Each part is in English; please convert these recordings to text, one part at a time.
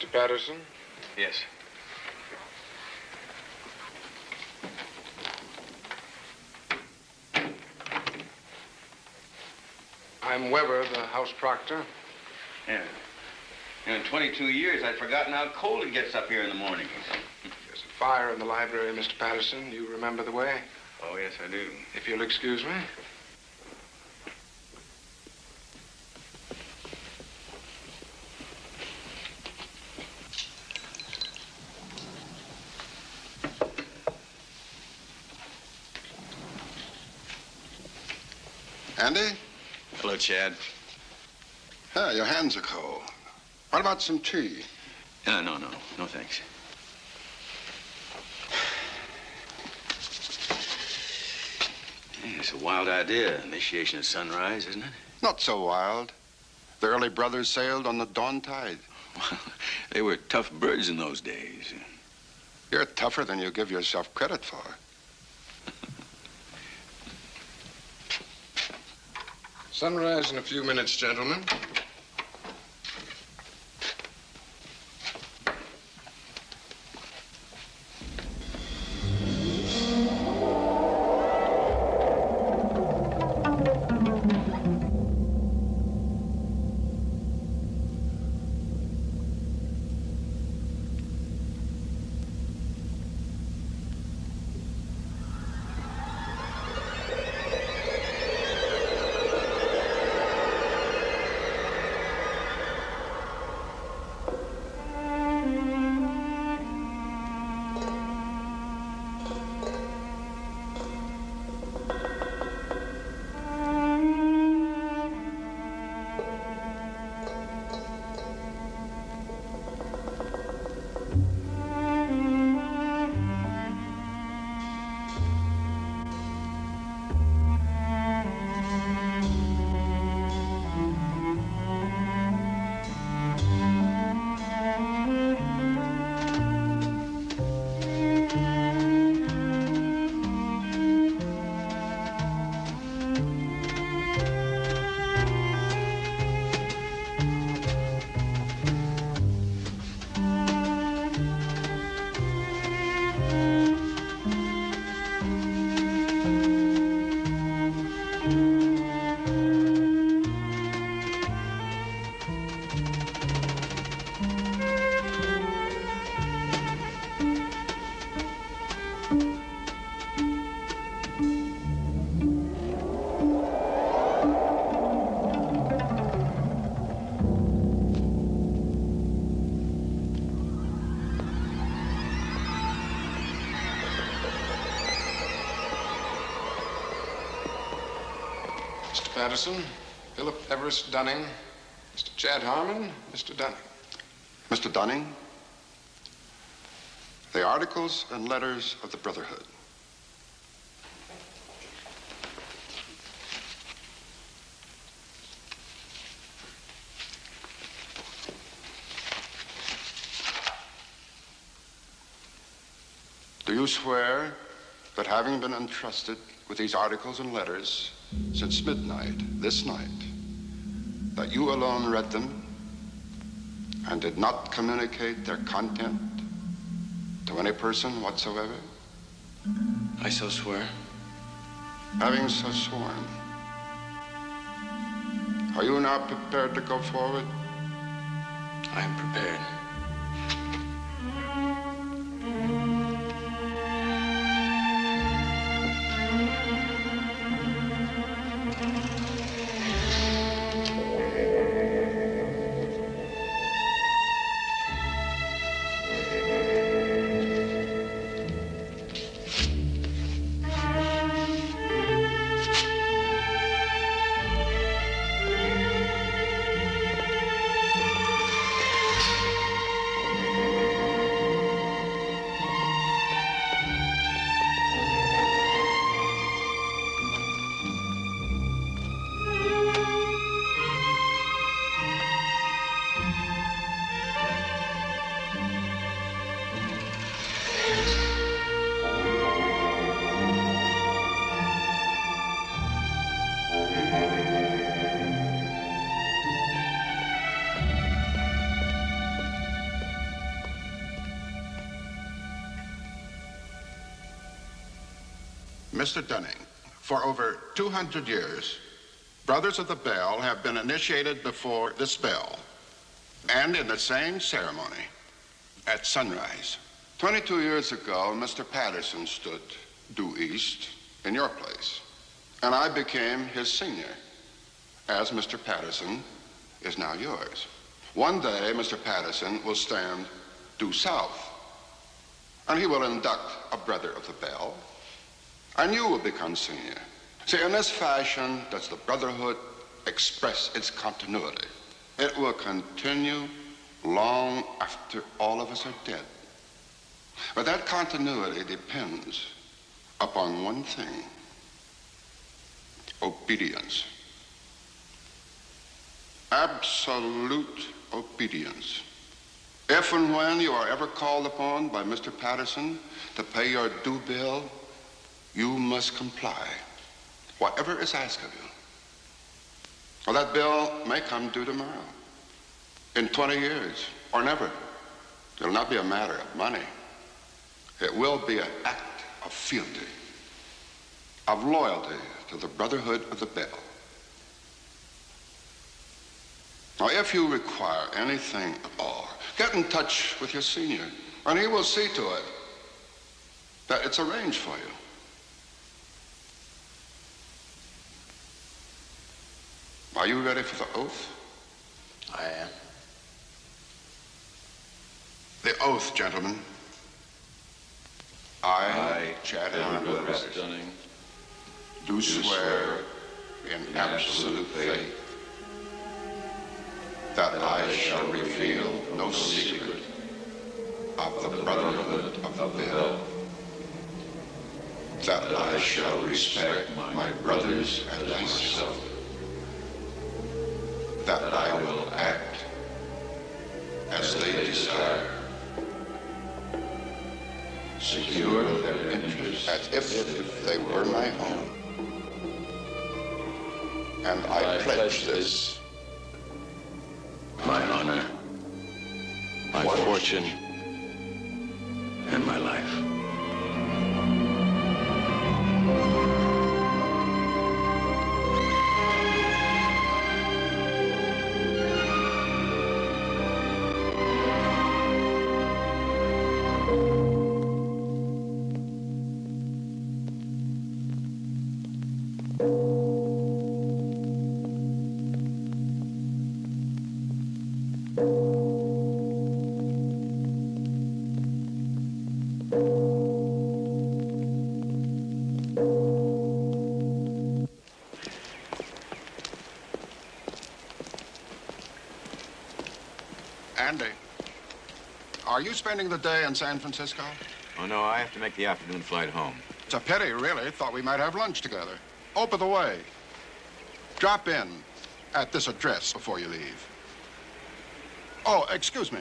Mr. Patterson? Yes. I'm Weber, the house proctor. Yeah. In 22 years, I'd forgotten how cold it gets up here in the mornings. There's a fire in the library, Mr. Patterson. You remember the way? Oh, yes, I do. If you'll excuse me. Andy? Hello, Chad. Yeah, your hands are cold. What about some tea? No, thanks. Hey, it's a wild idea, initiation at sunrise, isn't it? Not so wild. The early brothers sailed on the dawn tide. Well, they were tough birds in those days. You're tougher than you give yourself credit for. Sunrise in a few minutes, gentlemen. Patterson, Philip Everest Dunning, Mr. Chad Harmon, Mr. Dunning. Mr. Dunning, the articles and letters of the Brotherhood. Do you swear that having been entrusted with these articles and letters since midnight this night, that you alone read them and did not communicate their content to any person whatsoever? I so swear. Having so sworn, are you now prepared to go forward? I am prepared. Mr. Dunning, for over 200 years, Brothers of the Bell have been initiated before this bell and in the same ceremony at sunrise. 22 years ago, Mr. Patterson stood due east in your place, and I became his senior, as Mr. Patterson is now yours. One day, Mr. Patterson will stand due south, and he will induct a Brother of the Bell, and you will become senior. See, in this fashion does the Brotherhood express its continuity. It will continue long after all of us are dead. But that continuity depends upon one thing: obedience. Absolute obedience. If and when you are ever called upon by Mr. Patterson to pay your due bill, you must comply, whatever is asked of you. Well, that bill may come due tomorrow, in 20 years, or never. It'll not be a matter of money. It will be an act of fealty, of loyalty to the Brotherhood of the Bell. Now, if you require anything at all, get in touch with your senior, and he will see to it that it's arranged for you. Are you ready for the oath? I am. The oath, gentlemen. I, Chad Dunning, do swear in absolute faith that I shall reveal no secret of the Brotherhood of the Bell, that I shall respect my brothers and myself, that I will act as they desire, secure their interests as if they were my own. And I pledge this, my honor, my fortune, and my life. Andy, are you spending the day in San Francisco? Oh, no, I have to make the afternoon flight home. It's a pity, really. Thought we might have lunch together. Oh, by the way, drop in at this address before you leave. Oh, excuse me.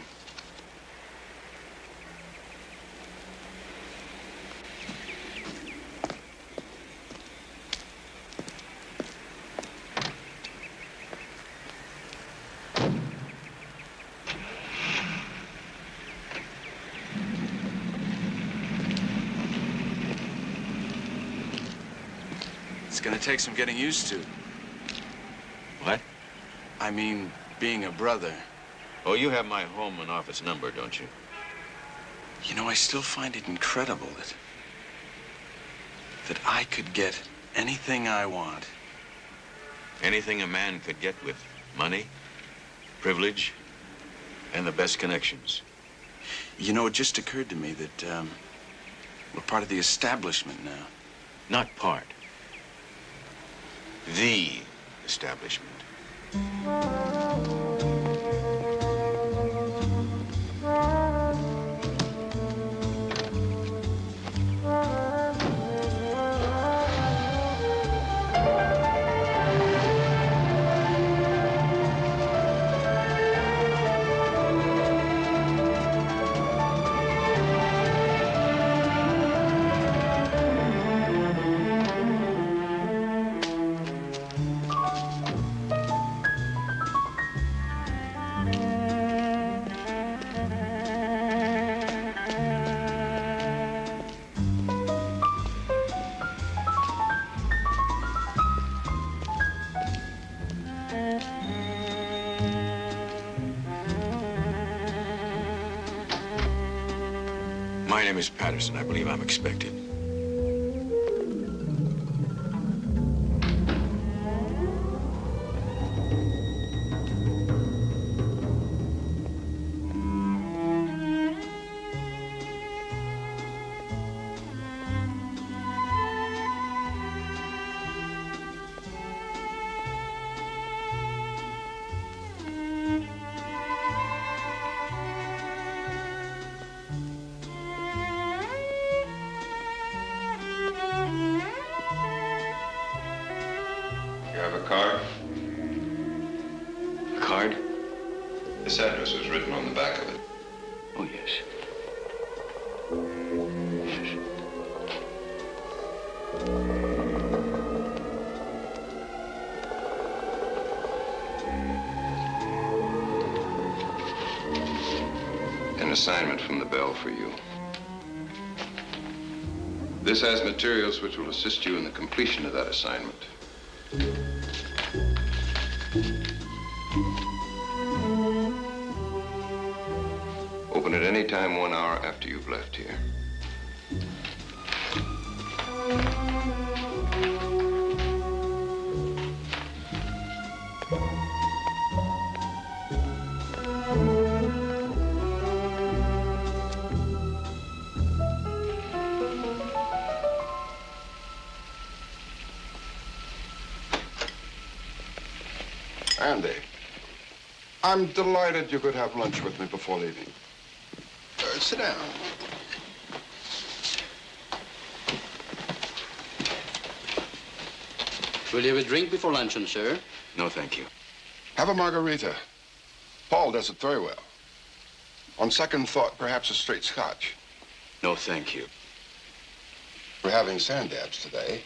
It's gonna take some getting used to. What? I mean, being a brother. Oh, you have my home and office number, don't you? You know, I still find it incredible that I could get anything I want. Anything a man could get with money, privilege, and the best connections. You know, it just occurred to me that we're part of the establishment now. Not part. The establishment. My name is Patterson. I believe I'm expected. You have a card? A card? This address was written on the back of it. Oh, yes. Yes. An assignment from the Bell for you. This has materials which will assist you in the completion of that assignment. Open at any time 1 hour after you've left here. Andy, I'm delighted you could have lunch with me before leaving. Sit down. Will you have a drink before luncheon, sir? No, thank you. Have a margarita. Paul does it very well. On second thought, perhaps a straight scotch. No, thank you. We're having sand dabs today.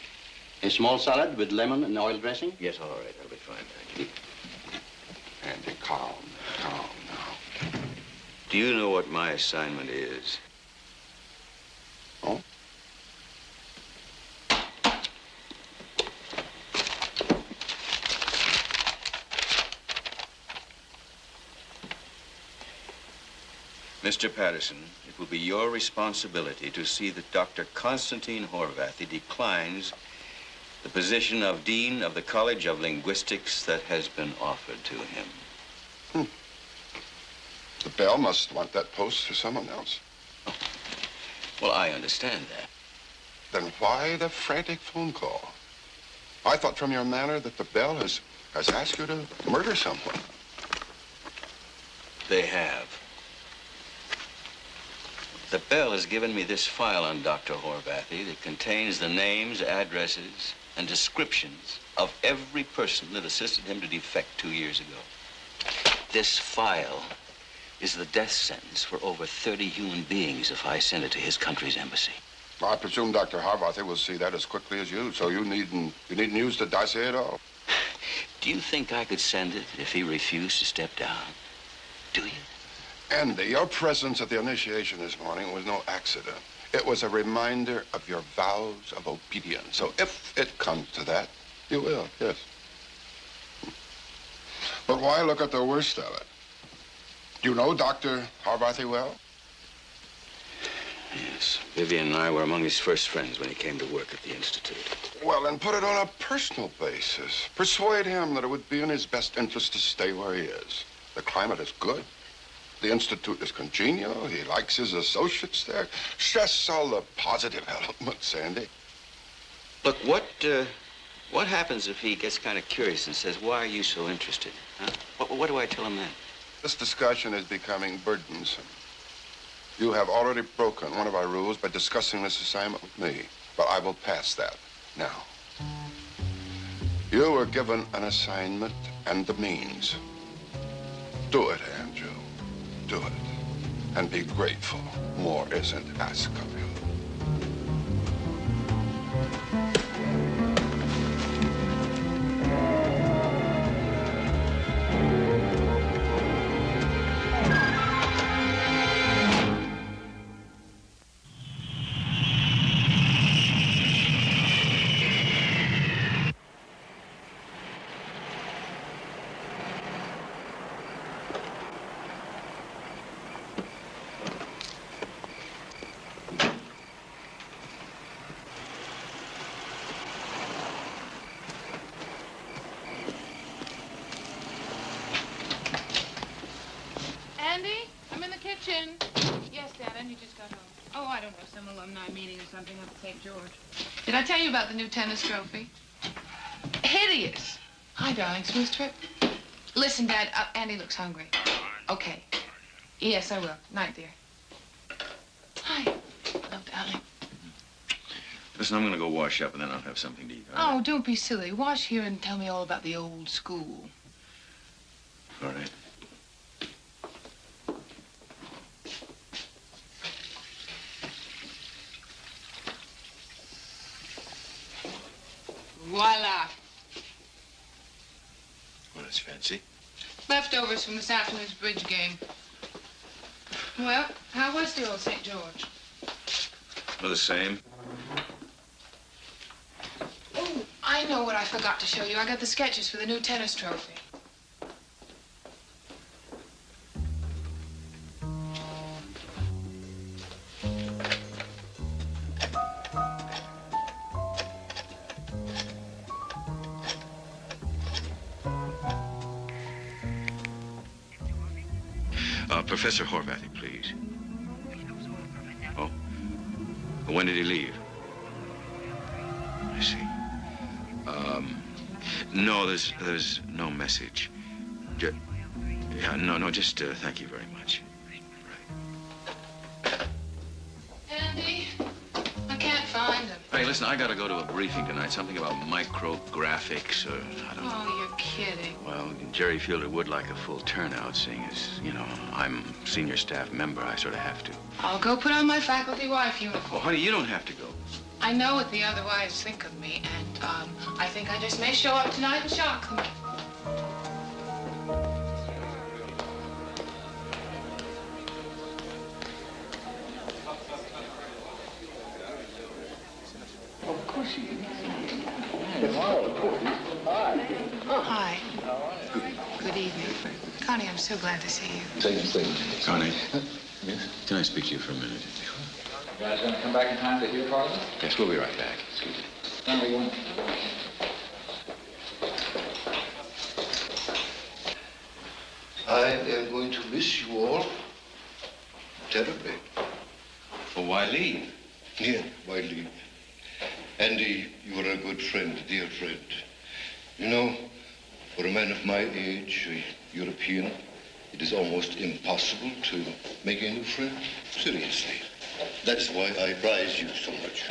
A small salad with lemon and oil dressing? Yes, all right. I'll be fine, thank you. Andy, calm now. Do you know what my assignment is? Oh? Mr. Patterson, it will be your responsibility to see that Dr. Constantine Horvathy declines the position of Dean of the College of Linguistics that has been offered to him. The Bell must want that post for someone else. Well, I understand that. Then why the frantic phone call? I thought from your manner that the Bell has asked you to murder someone. They have. The Bell has given me this file on Dr. Horvathy that contains the names, addresses, and descriptions of every person that assisted him to defect 2 years ago. This file is the death sentence for over 30 human beings if I send it to his country's embassy. Well, I presume Dr. Horvathy will see that as quickly as you, so you needn't use the dossier at all. Do you think I could send it if he refused to step down? Do you? Andy, your presence at the initiation this morning was no accident. It was a reminder of your vows of obedience. So if it comes to that, you will, yes. But why look at the worst of it? Do you know Dr. Horvathy well? Yes. Vivian and I were among his first friends when he came to work at the Institute. Well, then put it on a personal basis. Persuade him that it would be in his best interest to stay where he is. The climate is good. The Institute is congenial. He likes his associates there. Stress all the positive elements, Andy. Look, what happens if he gets kind of curious and says, why are you so interested? Huh? What do I tell him then? This discussion is becoming burdensome. You have already broken one of our rules by discussing this assignment with me, but I will pass that now. You were given an assignment and the means. Do it, Andrew. Do it. And be grateful. More isn't asked of you. Andy, I'm in the kitchen. Yes, Dad, Andy just got home. Oh, I don't know, some alumni meeting or something up at St. George. Did I tell you about the new tennis trophy? Hideous. Hi, darling. Smooth trip? Listen, Dad, Andy looks hungry. Okay. Yes, I will. Night, dear. Hi. Hello, darling. Listen, I'm going to go wash up, and then I'll have something to eat. Oh, don't be silly. Wash here and tell me all about the old school. All right. Voila. Well, that's fancy. Leftovers from this afternoon's bridge game. Well, how was the old St. George? Well, the same. Oh, I know what I forgot to show you. I got the sketches for the new tennis trophy. Professor Horvathy, please. Oh. When did he leave? I see. No, there's no message. Just thank you very much. Right. Andy, I can't find him. Hey, listen, I gotta go to a briefing tonight. Something about micrographics or, I don't know. Oh, you're kidding. Well, Jerry Fielder would like a full turnout, seeing as, I'm senior staff member. I sort of have to. I'll go put on my faculty wife uniform. Well, honey, you don't have to go. I know what the other wives think of me, and, I think I just may show up tonight and shock them. Of course you do. Tomorrow, of course. Hi. Hi. Good evening. Connie, I'm so glad to see you. Same thing. Connie, Yes? can I speak to you for a minute? You guys gonna come back in time to hear Parliament? Yes, we'll be right back. Excuse me. Number one. I am going to miss you all terribly. Well, why leave? Yeah, why leave? Andy, you are a good friend, a dear friend. You know, for a man of my age, a European, it is almost impossible to make a new friend. Seriously. That's why I prize you so much.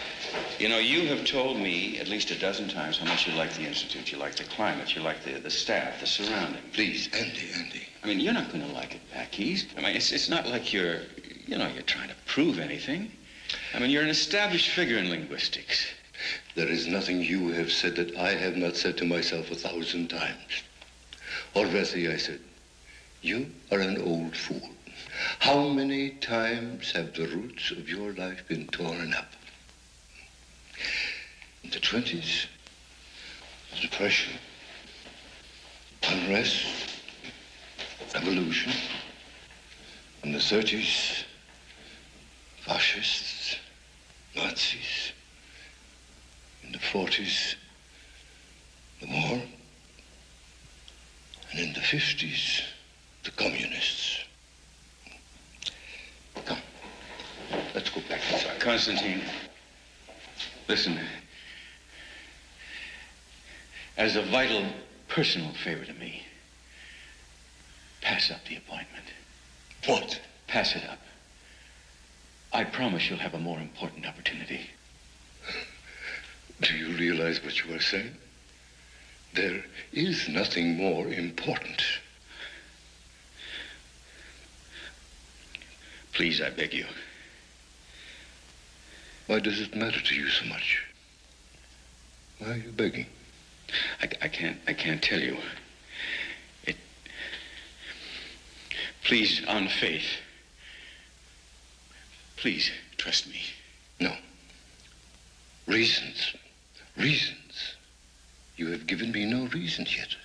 You have told me at least a dozen times how much you like the Institute, you like the climate, you like the staff, the surroundings. Please, Andy. I mean, you're not going to like it back east. I mean, it's not like you're trying to prove anything. I mean, you're an established figure in linguistics. There is nothing you have said that I have not said to myself 1,000 times. Horvathy, I said, you are an old fool. How many times have the roots of your life been torn up? In the 20s, depression, unrest, revolution. In the 30s, fascists, Nazis. In the 40s, the war. And in the 50s, the communists. Come, let's go back inside. Constantine, listen. As a vital personal favor to me, pass up the appointment. What? Pass it up. I promise you'll have a more important opportunity. Do you realize what you are saying? There is nothing more important. Please, I beg you. Why does it matter to you so much? Why are you begging? I can't tell you. Please, on faith. Please, trust me. No. Reasons. You have given me no reasons yet.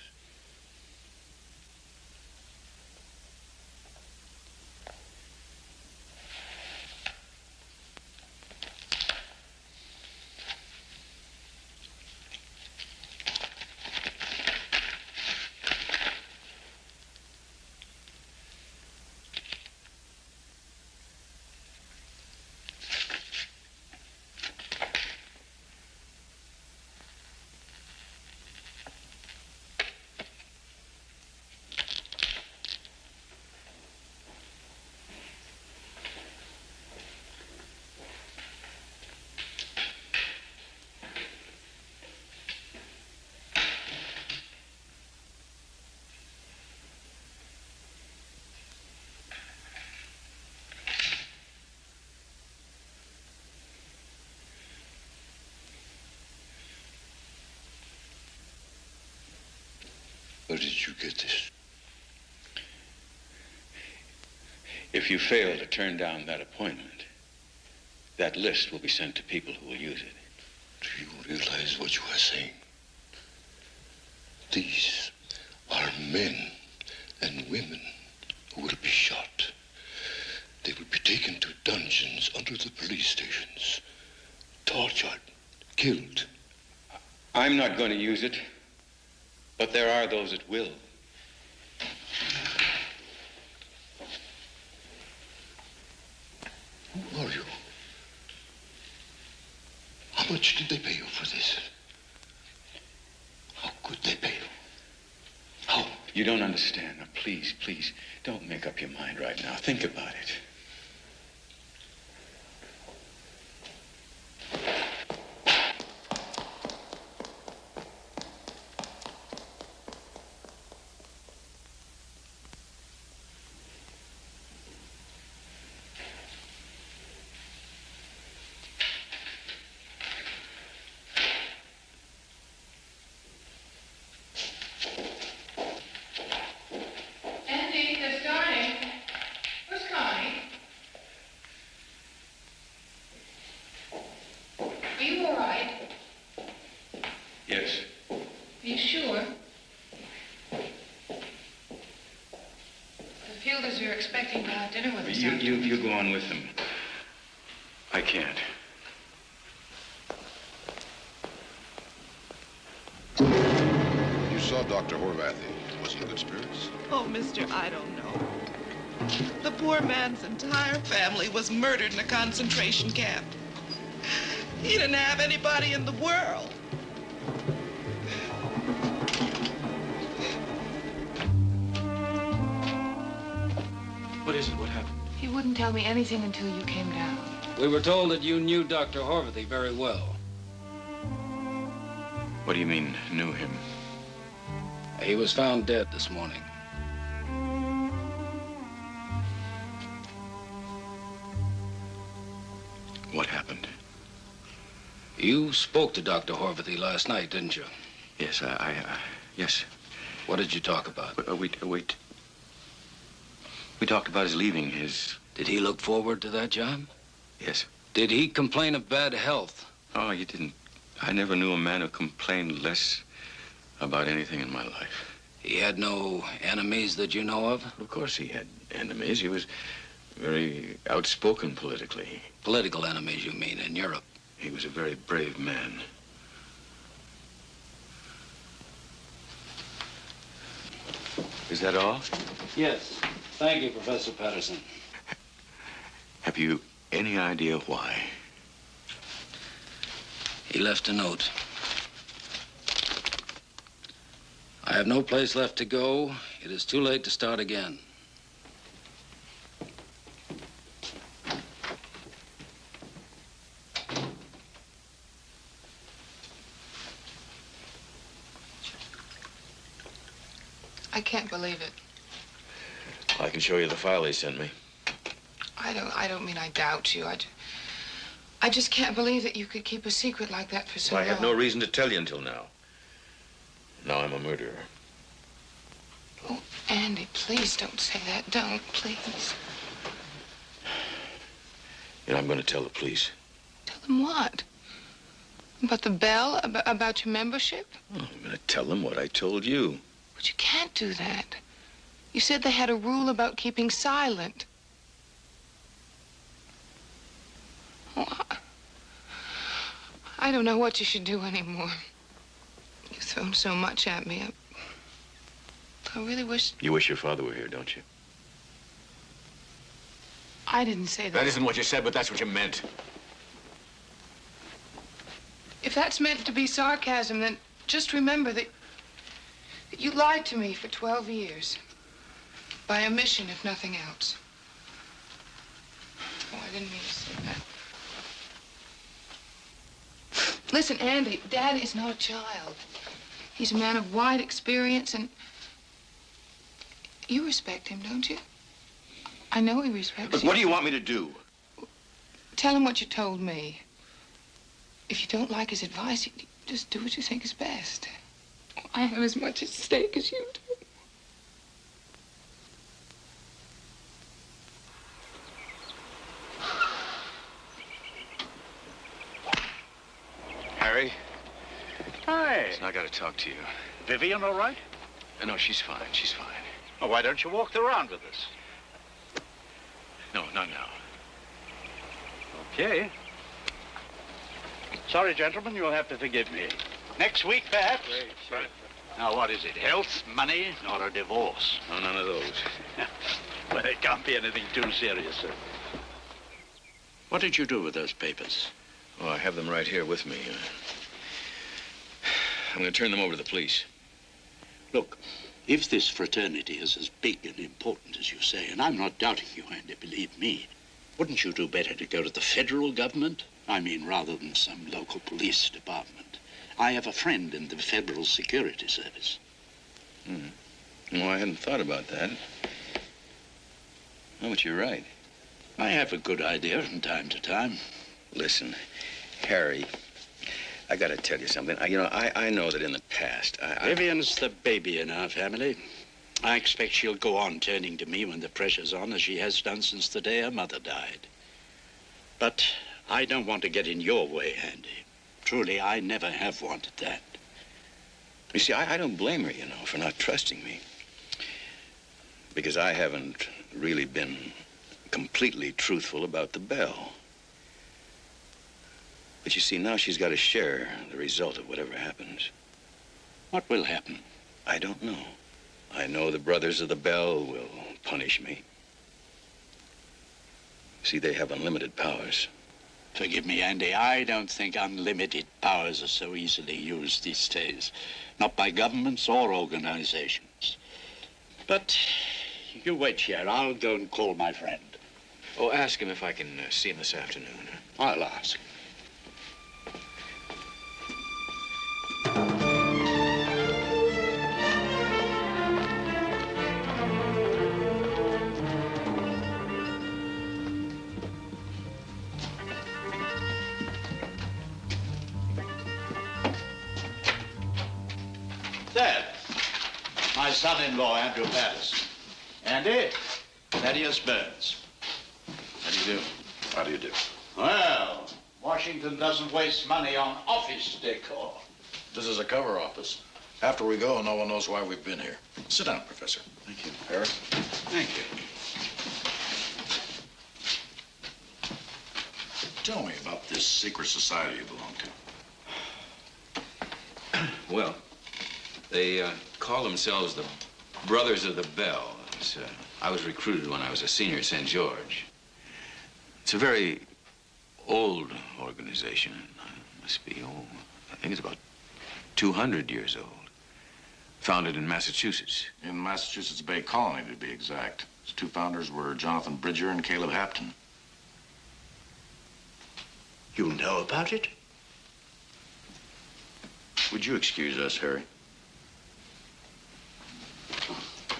did you get this? If you fail to turn down that appointment, that list will be sent to people who will use it. Do you realize what you are saying? These are men and women who will be shot. They will be taken to dungeons under the police stations, tortured, killed. I'm not going to use it, but there are those that will. Who are you? How much did they pay you for this? How could they pay you? How? You don't understand. Now, please, please, don't make up your mind right now. Think about it. Yes. Are you sure? The Fielders are expecting to have dinner with us. You go on with them. I can't. You saw Dr. Horvathy. Was he in good spirits? Oh, mister, I don't know. The poor man's entire family was murdered in a concentration camp. He didn't have anybody in the world. What is it? What happened? He wouldn't tell me anything until you came down. We were told that you knew Dr. Horvathy very well. What do you mean, knew him? He was found dead this morning. What happened? You spoke to Dr. Horvathy last night, didn't you? Yes, yes. What did you talk about? Wait. We talked about his leaving his... Did he look forward to that job? Yes. Did he complain of bad health? Oh, you didn't. I never knew a man who complained less about anything in my life. He had no enemies that you know of? Of course he had enemies. He was very outspoken politically. Political enemies, you mean, in Europe? He was a very brave man. Is that all? Yes. Thank you, Professor Patterson. Have you any idea why? He left a note. I have no place left to go. It is too late to start again. I can't believe it. I can show you the file he sent me. I don't mean I doubt you. I just can't believe that you could keep a secret like that for so long. I had no reason to tell you until now. Now I'm a murderer. Oh, Andy, please don't say that. Don't, please. And I'm going to tell the police. Tell them what? About the bell? About your membership? Oh, I'm going to tell them what I told you. But you can't do that. You said they had a rule about keeping silent. Oh, I don't know what you should do anymore. You've thrown so much at me. I really wish... You wish your father were here, don't you? I didn't say that. That isn't what you said, but that's what you meant. If that's meant to be sarcasm, then just remember that you lied to me for 12 years. By omission, if nothing else. Oh, I didn't mean to say that. Listen, Andy, Dad is not a child. He's a man of wide experience, and you respect him, don't you? I know he respects Look, you. what do you want me to do? Tell him what you told me. If you don't like his advice, you just do what you think is best. I have as much at stake as you do. Harry? Hi. Listen, I gotta talk to you. Vivian all right? No, she's fine. She's fine. Oh, why don't you walk around with us? No, not now. Okay. Sorry, gentlemen, you'll have to forgive me. Next week, perhaps? Great, sure. Now, what is it? Health, money, or a divorce? No, none of those. Well, it can't be anything too serious, sir. What did you do with those papers? Oh, I have them right here with me. I'm going to turn them over to the police. Look, if this fraternity is as big and important as you say, and I'm not doubting you, Andy, believe me, wouldn't you do better to go to the federal government? I mean, rather than some local police department. I have a friend in the Federal Security Service. No, I hadn't thought about that. No, but you're right. I have a good idea from time to time. Listen, Harry, I got to tell you something. I know that in the past, Vivian's the baby in our family. I expect she'll go on turning to me when the pressure's on, as she has done since the day her mother died. But I don't want to get in your way, Andy. Truly, I never have wanted that. You see, I don't blame her, for not trusting me. Because I haven't really been completely truthful about the bell. But you see, now she's got to share the result of whatever happens. What will happen? I don't know. I know the Brothers of the Bell will punish me. See, they have unlimited powers. Forgive me, Andy, I don't think unlimited powers are so easily used these days. Not by governments or organizations. But you wait here. I'll go and call my friend. Oh, ask him if I can see him this afternoon. I'll ask. There. My son-in-law, Andrew Patterson. Andy, Thaddeus Burns. How do you do? How do you do? Well, Washington doesn't waste money on office decor. This is a cover office. After we go, no one knows why we've been here. Sit down, Professor. Thank you. Harry? Thank you. Tell me about this secret society you belong to. Well, they call themselves the Brothers of the Bell. I was recruited when I was a senior at St. George. It's a very old organization. It must be, I think it's about 200 years old. Founded in Massachusetts. In Massachusetts Bay Colony, to be exact. Its two founders were Jonathan Bridger and Caleb Hampton. You know about it? Would you excuse us, Harry?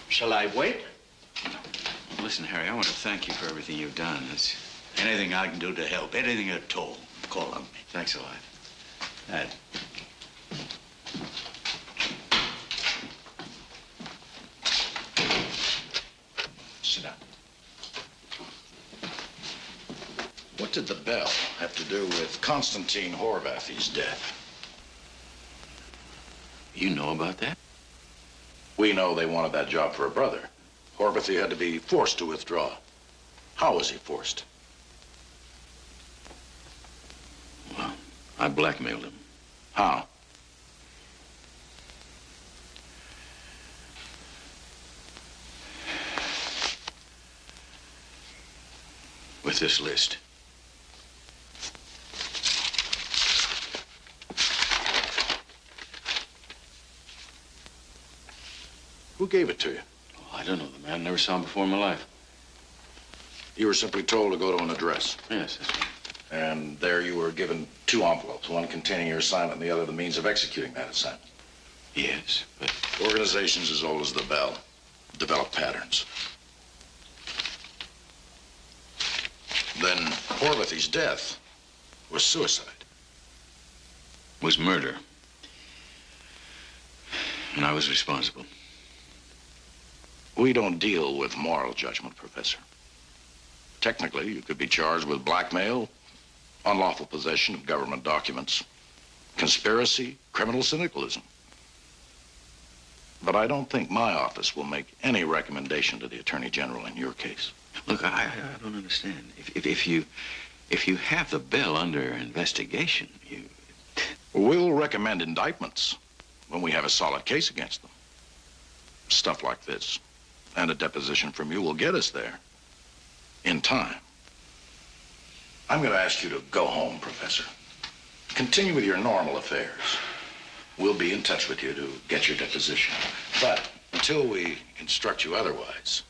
Shall I wait? Listen, Harry, I want to thank you for everything you've done. Anything I can do to help, anything at all, call on me. Thanks a lot. Ed. Sit down. What did the bell have to do with Constantine Horvathy's death? You know about that? We know they wanted that job for a brother. Horvathy had to be forced to withdraw. How was he forced? Well, I blackmailed him. How? With this list. Who gave it to you? Oh, I don't know the man. Never saw him before in my life. You were simply told to go to an address. Yes, that's right. And there you were given two envelopes, one containing your assignment and the other the means of executing that assignment. Yes, but... Organizations as old as the Bell develop patterns. Then Horvathy's death was suicide. Was murder. And I was responsible. We don't deal with moral judgment, Professor. Technically, you could be charged with blackmail, unlawful possession of government documents, conspiracy, criminal syndicalism. But I don't think my office will make any recommendation to the Attorney General in your case. Look, I don't understand. If you have the Bell under investigation, you... We'll recommend indictments when we have a solid case against them. Stuff like this and a deposition from you will get us there in time. I'm going to ask you to go home, Professor. Continue with your normal affairs. We'll be in touch with you to get your deposition. But until we instruct you otherwise,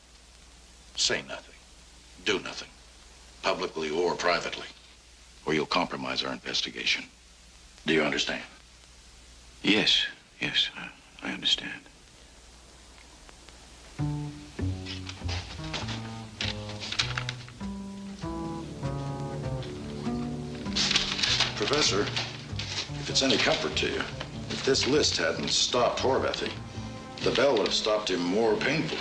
say nothing, do nothing, publicly or privately, or you'll compromise our investigation. Do you understand? Yes, I understand. Professor, if it's any comfort to you, if this list hadn't stopped Horvathy, the Bell would have stopped him more painfully.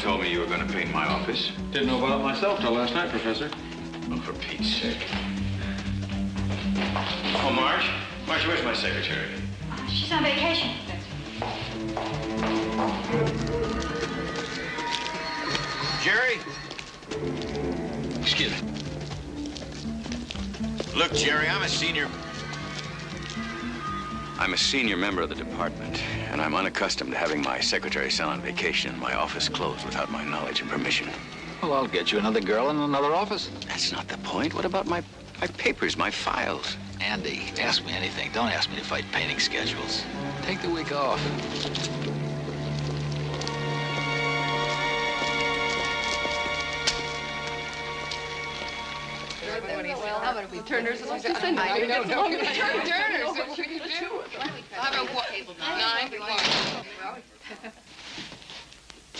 Told me you were going to paint my office. Didn't know about it myself till last night, Professor. Oh, for Pete's sake. Oh, Marge? Marge, where's my secretary? She's on vacation. Jerry? Excuse me. Look, Jerry, I'm a senior member of the department, and I'm unaccustomed to having my secretary sent on vacation and my office closed without my knowledge and permission. Well, I'll get you another girl in another office. That's not the point. What about my papers, my files? Andy, ask me anything. Don't ask me to fight painting schedules. Take the week off. How about if we Turners? No. Turners. What should you do? How about what? 9 to 1.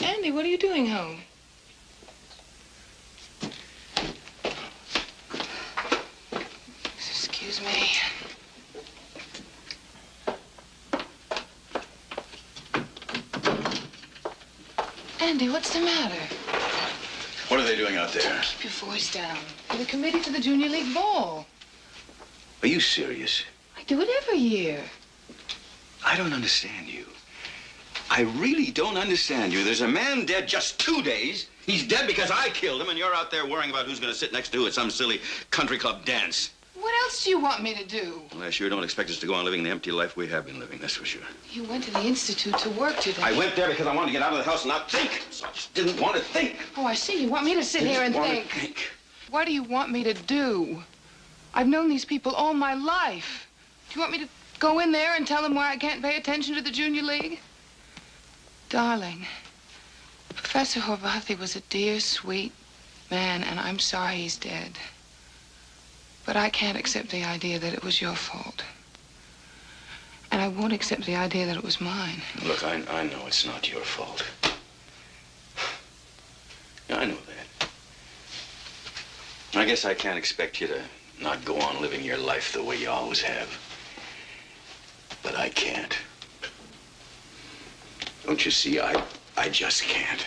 Andy, what are you doing home? Excuse me. Andy, what's the matter? What are they doing out there? Keep your voice down. For the committee for the Junior League ball. Are you serious? I do it every year. I don't understand you. I really don't understand you. There's a man dead just 2 days. He's dead because I killed him, and you're out there worrying about who's going to sit next to who at some silly country club dance. What else do you want me to do? Well, I sure don't expect us to go on living the empty life we have been living, that's for sure. You went to the Institute to work today. I went there because I wanted to get out of the house and not think. So I just didn't want to think. Oh, I see. You want me to sit here and think. What do you want me to do? I've known these people all my life. Do you want me to go in there and tell them why I can't pay attention to the Junior League? Darling, Professor Horvathy was a dear, sweet man, and I'm sorry he's dead. But I can't accept the idea that it was your fault. And I won't accept the idea that it was mine. Look, I know it's not your fault. I know that. I guess I can't expect you to not go on living your life the way you always have. But I can't. Don't you see, I just can't.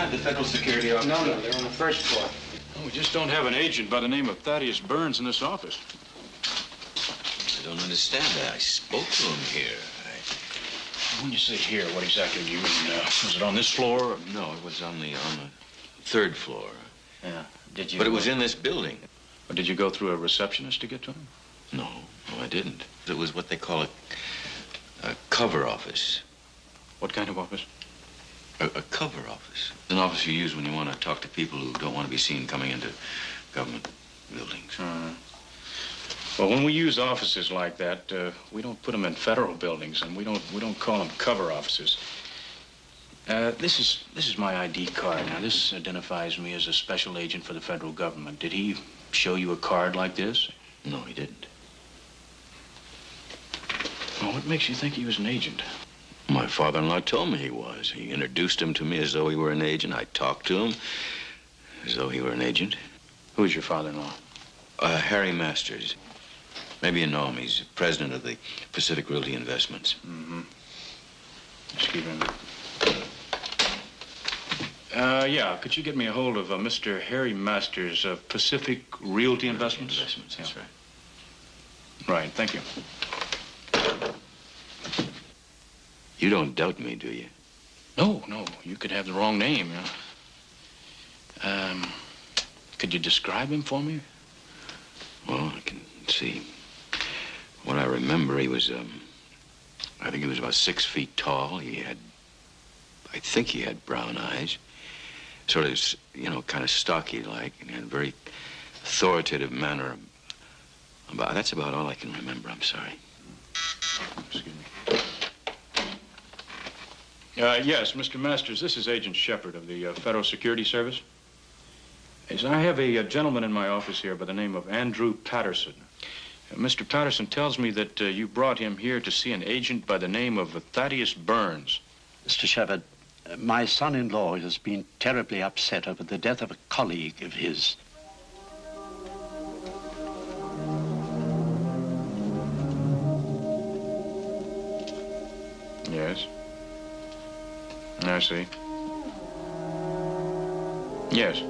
have the federal security office? No, they're on the first floor. We just don't have an agent by the name of Thaddeus Burns in this office. I don't understand that. I spoke to him here. When you say here, what exactly do you mean? Was it on this floor? No, it was on the third floor. Yeah. Did you? But it was in this building. Or did you go through a receptionist to get to him? No, I didn't. It was what they call a cover office. What kind of office? A cover office. An office you use when you want to talk to people who don't want to be seen coming into government buildings. Well, when we use offices like that, we don't put them in federal buildings, and we don't call them cover offices. This is my ID card. Now, this identifies me as a special agent for the federal government. Did he show you a card like this? No, he didn't. Well, what makes you think he was an agent? My father-in-law told me he was. He introduced him to me as though he were an agent. I talked to him as though he were an agent. Who's your father-in-law? Harry Masters. Maybe you know him. He's president of the Pacific Realty Investments. Mm-hmm. Excuse me. Yeah, could you get me a hold of Mr. Harry Masters of Pacific Realty Investments? Investments, that's right. Right, thank you. You don't doubt me, do you? No, you could have the wrong name. Could you describe him for me? Well, I can see. What I remember, he was, I think he was about 6 feet tall. I think he had brown eyes. Sort of, kind of stocky-like, and he had a very authoritative manner. That's about all I can remember, I'm sorry. Excuse me. Yes, Mr. Masters, this is Agent Shepard of the Federal Security Service. Yes, I have a gentleman in my office here by the name of Andrew Patterson. Mr. Patterson tells me that you brought him here to see an agent by the name of Thaddeus Burns. Mr. Shepard, my son-in-law has been terribly upset over the death of a colleague of his. Yes. I see. Yes.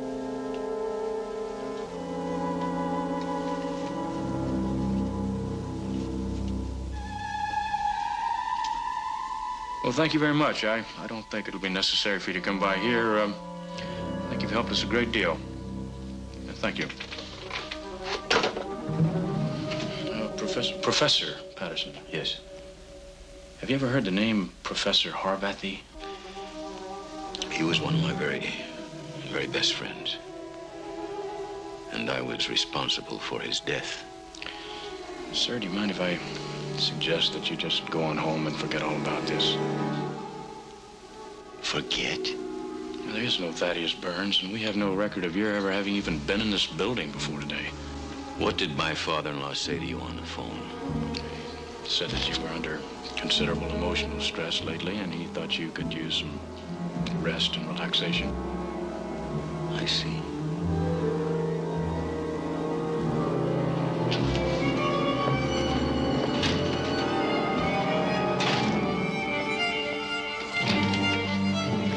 Well, thank you very much. I don't think it'll be necessary for you to come by here. I think you've helped us a great deal. Thank you. Professor Patterson. Yes. Have you ever heard the name Professor Horvathy? He was one of my very, very best friends. And I was responsible for his death. Sir, do you mind if I suggest that you just go on home and forget all about this? Forget? Well, there is no Thaddeus Burns, and we have no record of your ever having even been in this building before today. What did my father-in-law say to you on the phone? He said that you were under considerable emotional stress lately, and he thought you could use some rest and relaxation. I see.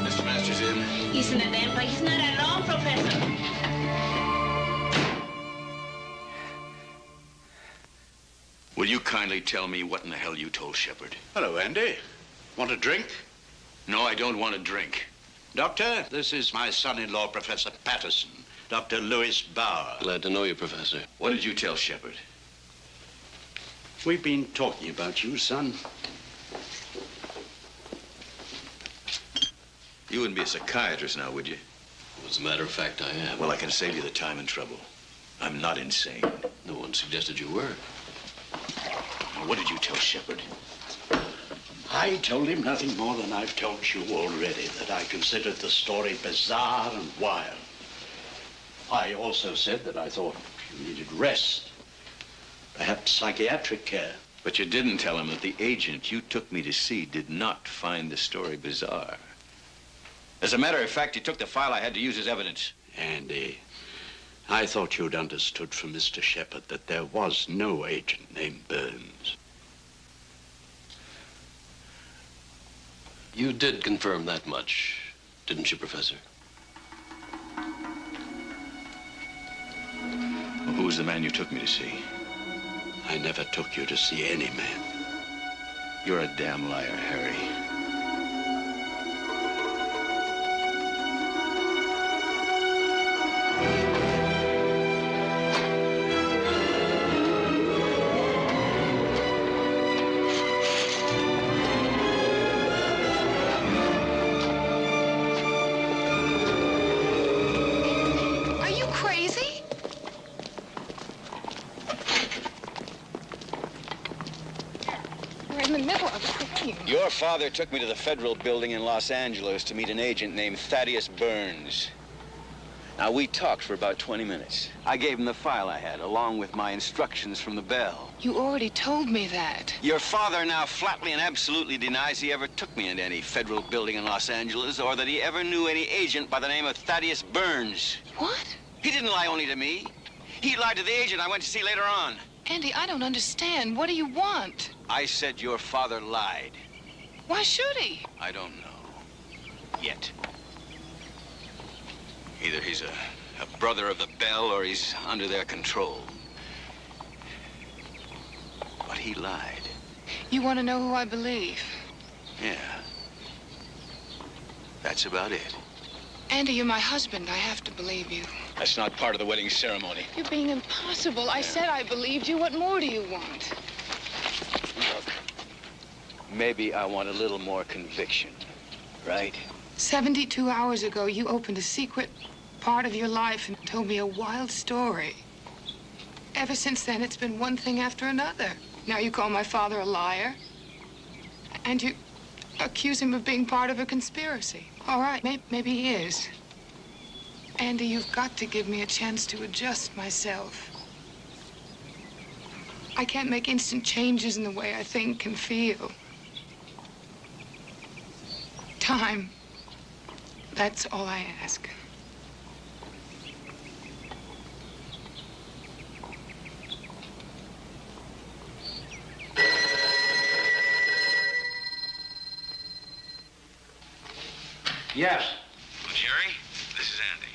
Mr. Masters in? He's in a damn place. He's not alone, Professor. Will you kindly tell me what in the hell you told Shepard? Hello, Andy. Want a drink? No, I don't want a drink. Doctor, this is my son-in-law, Professor Patterson. Dr. Louis Bauer. Glad to know you, Professor. What did you tell Shepard? We've been talking about you, son. You wouldn't be a psychiatrist now, would you? As a matter of fact, I am. Well, I can save you the time and trouble. I'm not insane. No one suggested you were. What did you tell Shepard? I told him nothing more than I've told you already, that I considered the story bizarre and wild. I also said that I thought you needed rest, perhaps psychiatric care. But you didn't tell him that the agent you took me to see did not find the story bizarre. As a matter of fact, he took the file I had to use as evidence. Andy, I thought you'd understood from Mr. Shepard that there was no agent named Burns. You did confirm that much, didn't you, Professor? was the man you took me to see? I never took you to see any man. You're a damn liar, Harry. Are you crazy? We're in the middle of a game. Your father took me to the federal building in Los Angeles to meet an agent named Thaddeus Burns. Now, we talked for about 20 minutes. I gave him the file I had, along with my instructions from the Bell. You already told me that. Your father now flatly and absolutely denies he ever took me into any federal building in Los Angeles or that he ever knew any agent by the name of Thaddeus Burns. What? He didn't lie only to me. He lied to the agent I went to see later on. Andy, I don't understand. What do you want? I said your father lied. Why should he? I don't know. Yet. Either he's a brother of the Bell or he's under their control. But he lied. You want to know who I believe? Yeah. That's about it. Andy, you're my husband. I have to believe you. That's not part of the wedding ceremony. You're being impossible. I said I believed you. What more do you want? Look, maybe I want a little more conviction, right? 72 hours ago, you opened a secret part of your life and told me a wild story. Ever since then, it's been one thing after another. Now you call my father a liar, and you accuse him of being part of a conspiracy. All right, maybe he is. Andy, you've got to give me a chance to adjust myself. I can't make instant changes in the way I think and feel. Time. That's all I ask. Yes. Well, Jerry, this is Andy.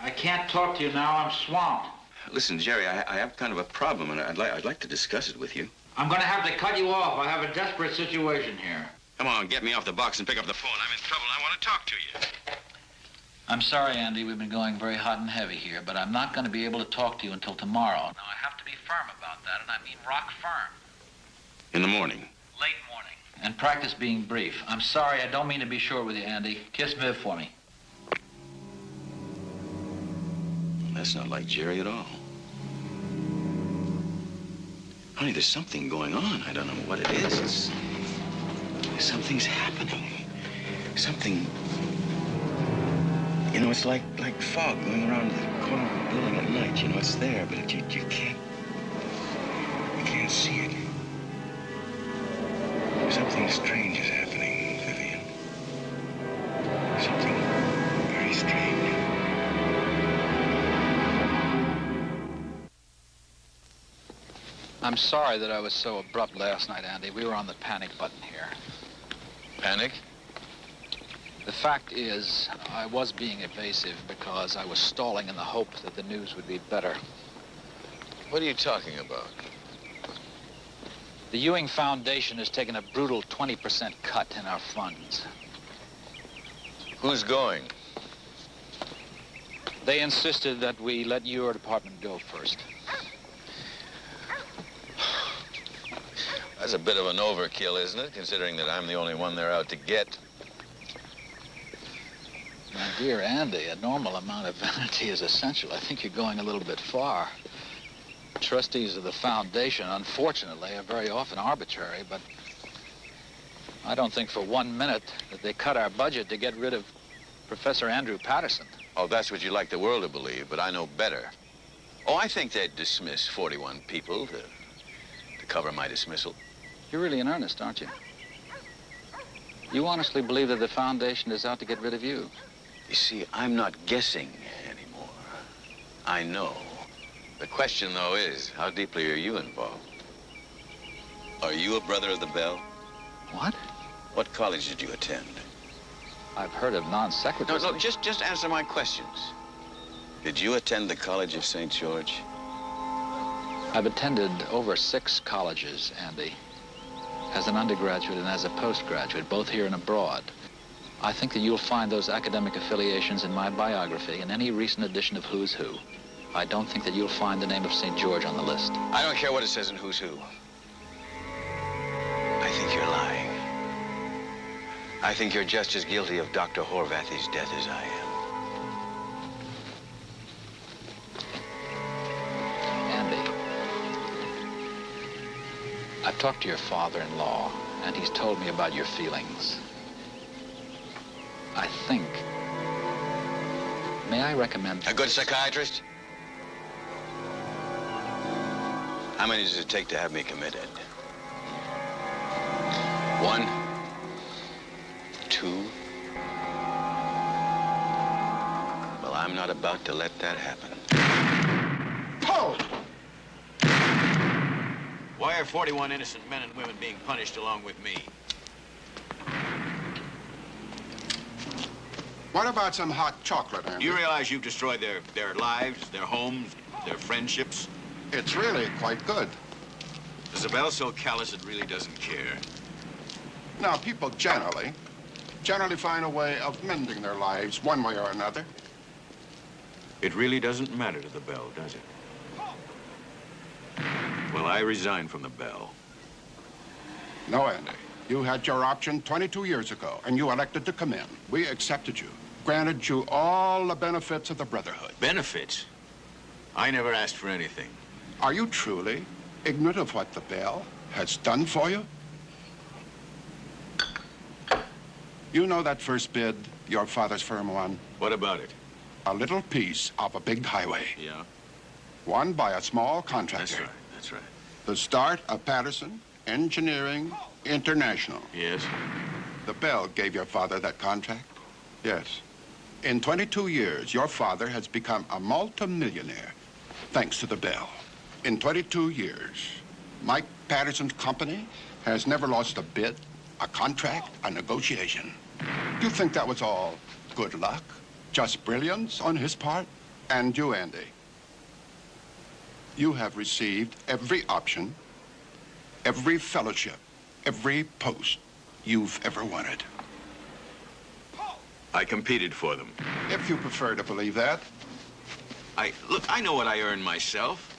I can't talk to you now. I'm swamped. Listen, Jerry, I have kind of a problem, and I'd like to discuss it with you. I'm going to have to cut you off. I have a desperate situation here. Come on, get me off the box and pick up the phone. I'm in trouble. I want to talk to you. I'm sorry, Andy. We've been going very hot and heavy here, but I'm not going to be able to talk to you until tomorrow. Now, I have to be firm about that, and I mean rock firm. In the morning. Late morning. And practice being brief. I'm sorry. I don't mean to be short with you, Andy. Kiss Viv for me. That's not like Jerry at all. Honey, there's something going on. I don't know what it is. Something's happening. Something... You know, it's like fog going around the corner of the building at night. You know, it's there, but you can't see it. Something strange is happening, Vivian. Something very strange. I'm sorry that I was so abrupt last night, Andy. We were on the panic button here. Panic? The fact is, I was being evasive because I was stalling in the hope that the news would be better. What are you talking about? The Ewing Foundation has taken a brutal 20% cut in our funds. Who's going? They insisted that we let your department go first. That's a bit of an overkill, isn't it? Considering that I'm the only one they're out to get. My dear Andy, a normal amount of vanity is essential. I think you're going a little bit far. Trustees of the foundation, unfortunately, are very often arbitrary, but I don't think for 1 minute that they cut our budget to get rid of Professor Andrew Patterson. Oh, that's what you'd like the world to believe, but I know better. Oh, I think they'd dismiss 41 people to cover my dismissal. You're really in earnest, aren't you? You honestly believe that the foundation is out to get rid of you? You see, I'm not guessing anymore. I know. The question, though, is, how deeply are you involved? Are you a brother of the Bell? What? What college did you attend? I've heard of non-sequiturs. No, just answer my questions. Did you attend the College of St. George? I've attended over 6 colleges, Andy, as an undergraduate and as a postgraduate, both here and abroad. I think that you'll find those academic affiliations in my biography in any recent edition of Who's Who. I don't think that you'll find the name of St. George on the list. I don't care what it says in Who's Who. I think you're lying. I think you're just as guilty of Dr. Horvathy's death as I am. Andy, I've talked to your father-in-law, and he's told me about your feelings. I think... May I recommend... A good psychiatrist? How many does it take to have me committed? 1, 2. Well, I'm not about to let that happen. Hold! Why are 41 innocent men and women being punished along with me? What about some hot chocolate, Andy? Do you realize you've destroyed their lives, their homes, their friendships? It's really quite good. Is the bell so callous it really doesn't care? Now, people generally find a way of mending their lives one way or another. It really doesn't matter to the bell, does it? Well, I resign from the bell. No, Andy. You had your option 22 years ago, and you elected to come in. We accepted you, granted you all the benefits of the Brotherhood. Benefits? I never asked for anything. Are you truly ignorant of what the bell has done for you? You know that first bid your father's firm won? What about it? A little piece of a big highway. Yeah? Won by a small contractor. That's right, that's right. The start of Patterson Engineering International. Yes? The bell gave your father that contract? Yes. In 22 years, your father has become a multimillionaire, thanks to the bell. In 22 years, Mike Patterson's company has never lost a bid, a contract, a negotiation. Do you think that was all good luck? Just brilliance on his part? And you, Andy, you have received every option, every fellowship, every post you've ever wanted. I competed for them. If you prefer to believe that. Look, I know what I earn myself.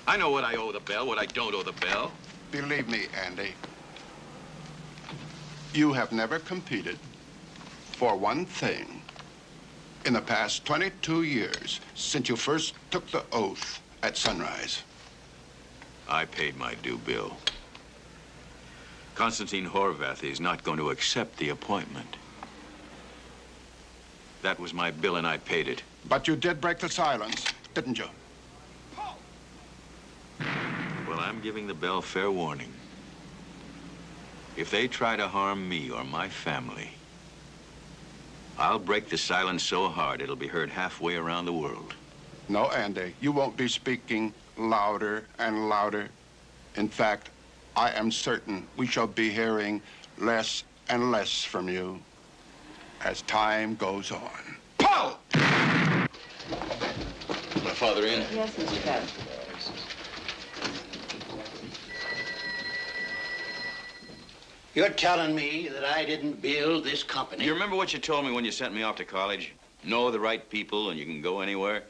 I know what I owe the bell, what I don't owe the bell. Believe me, Andy, you have never competed for one thing in the past 22 years since you first took the oath at sunrise. I paid my due bill. Constantine Horvathy is not going to accept the appointment. That was my bill and I paid it. But you did break the silence, didn't you? Well, I'm giving the bell fair warning. If they try to harm me or my family, I'll break the silence so hard it'll be heard halfway around the world. No, Andy, you won't be speaking louder and louder. In fact, I am certain we shall be hearing less and less from you as time goes on. Paul! My father in? Yes, Mr. Patterson. You're telling me that I didn't build this company? You remember what you told me when you sent me off to college? Know the right people and you can go anywhere?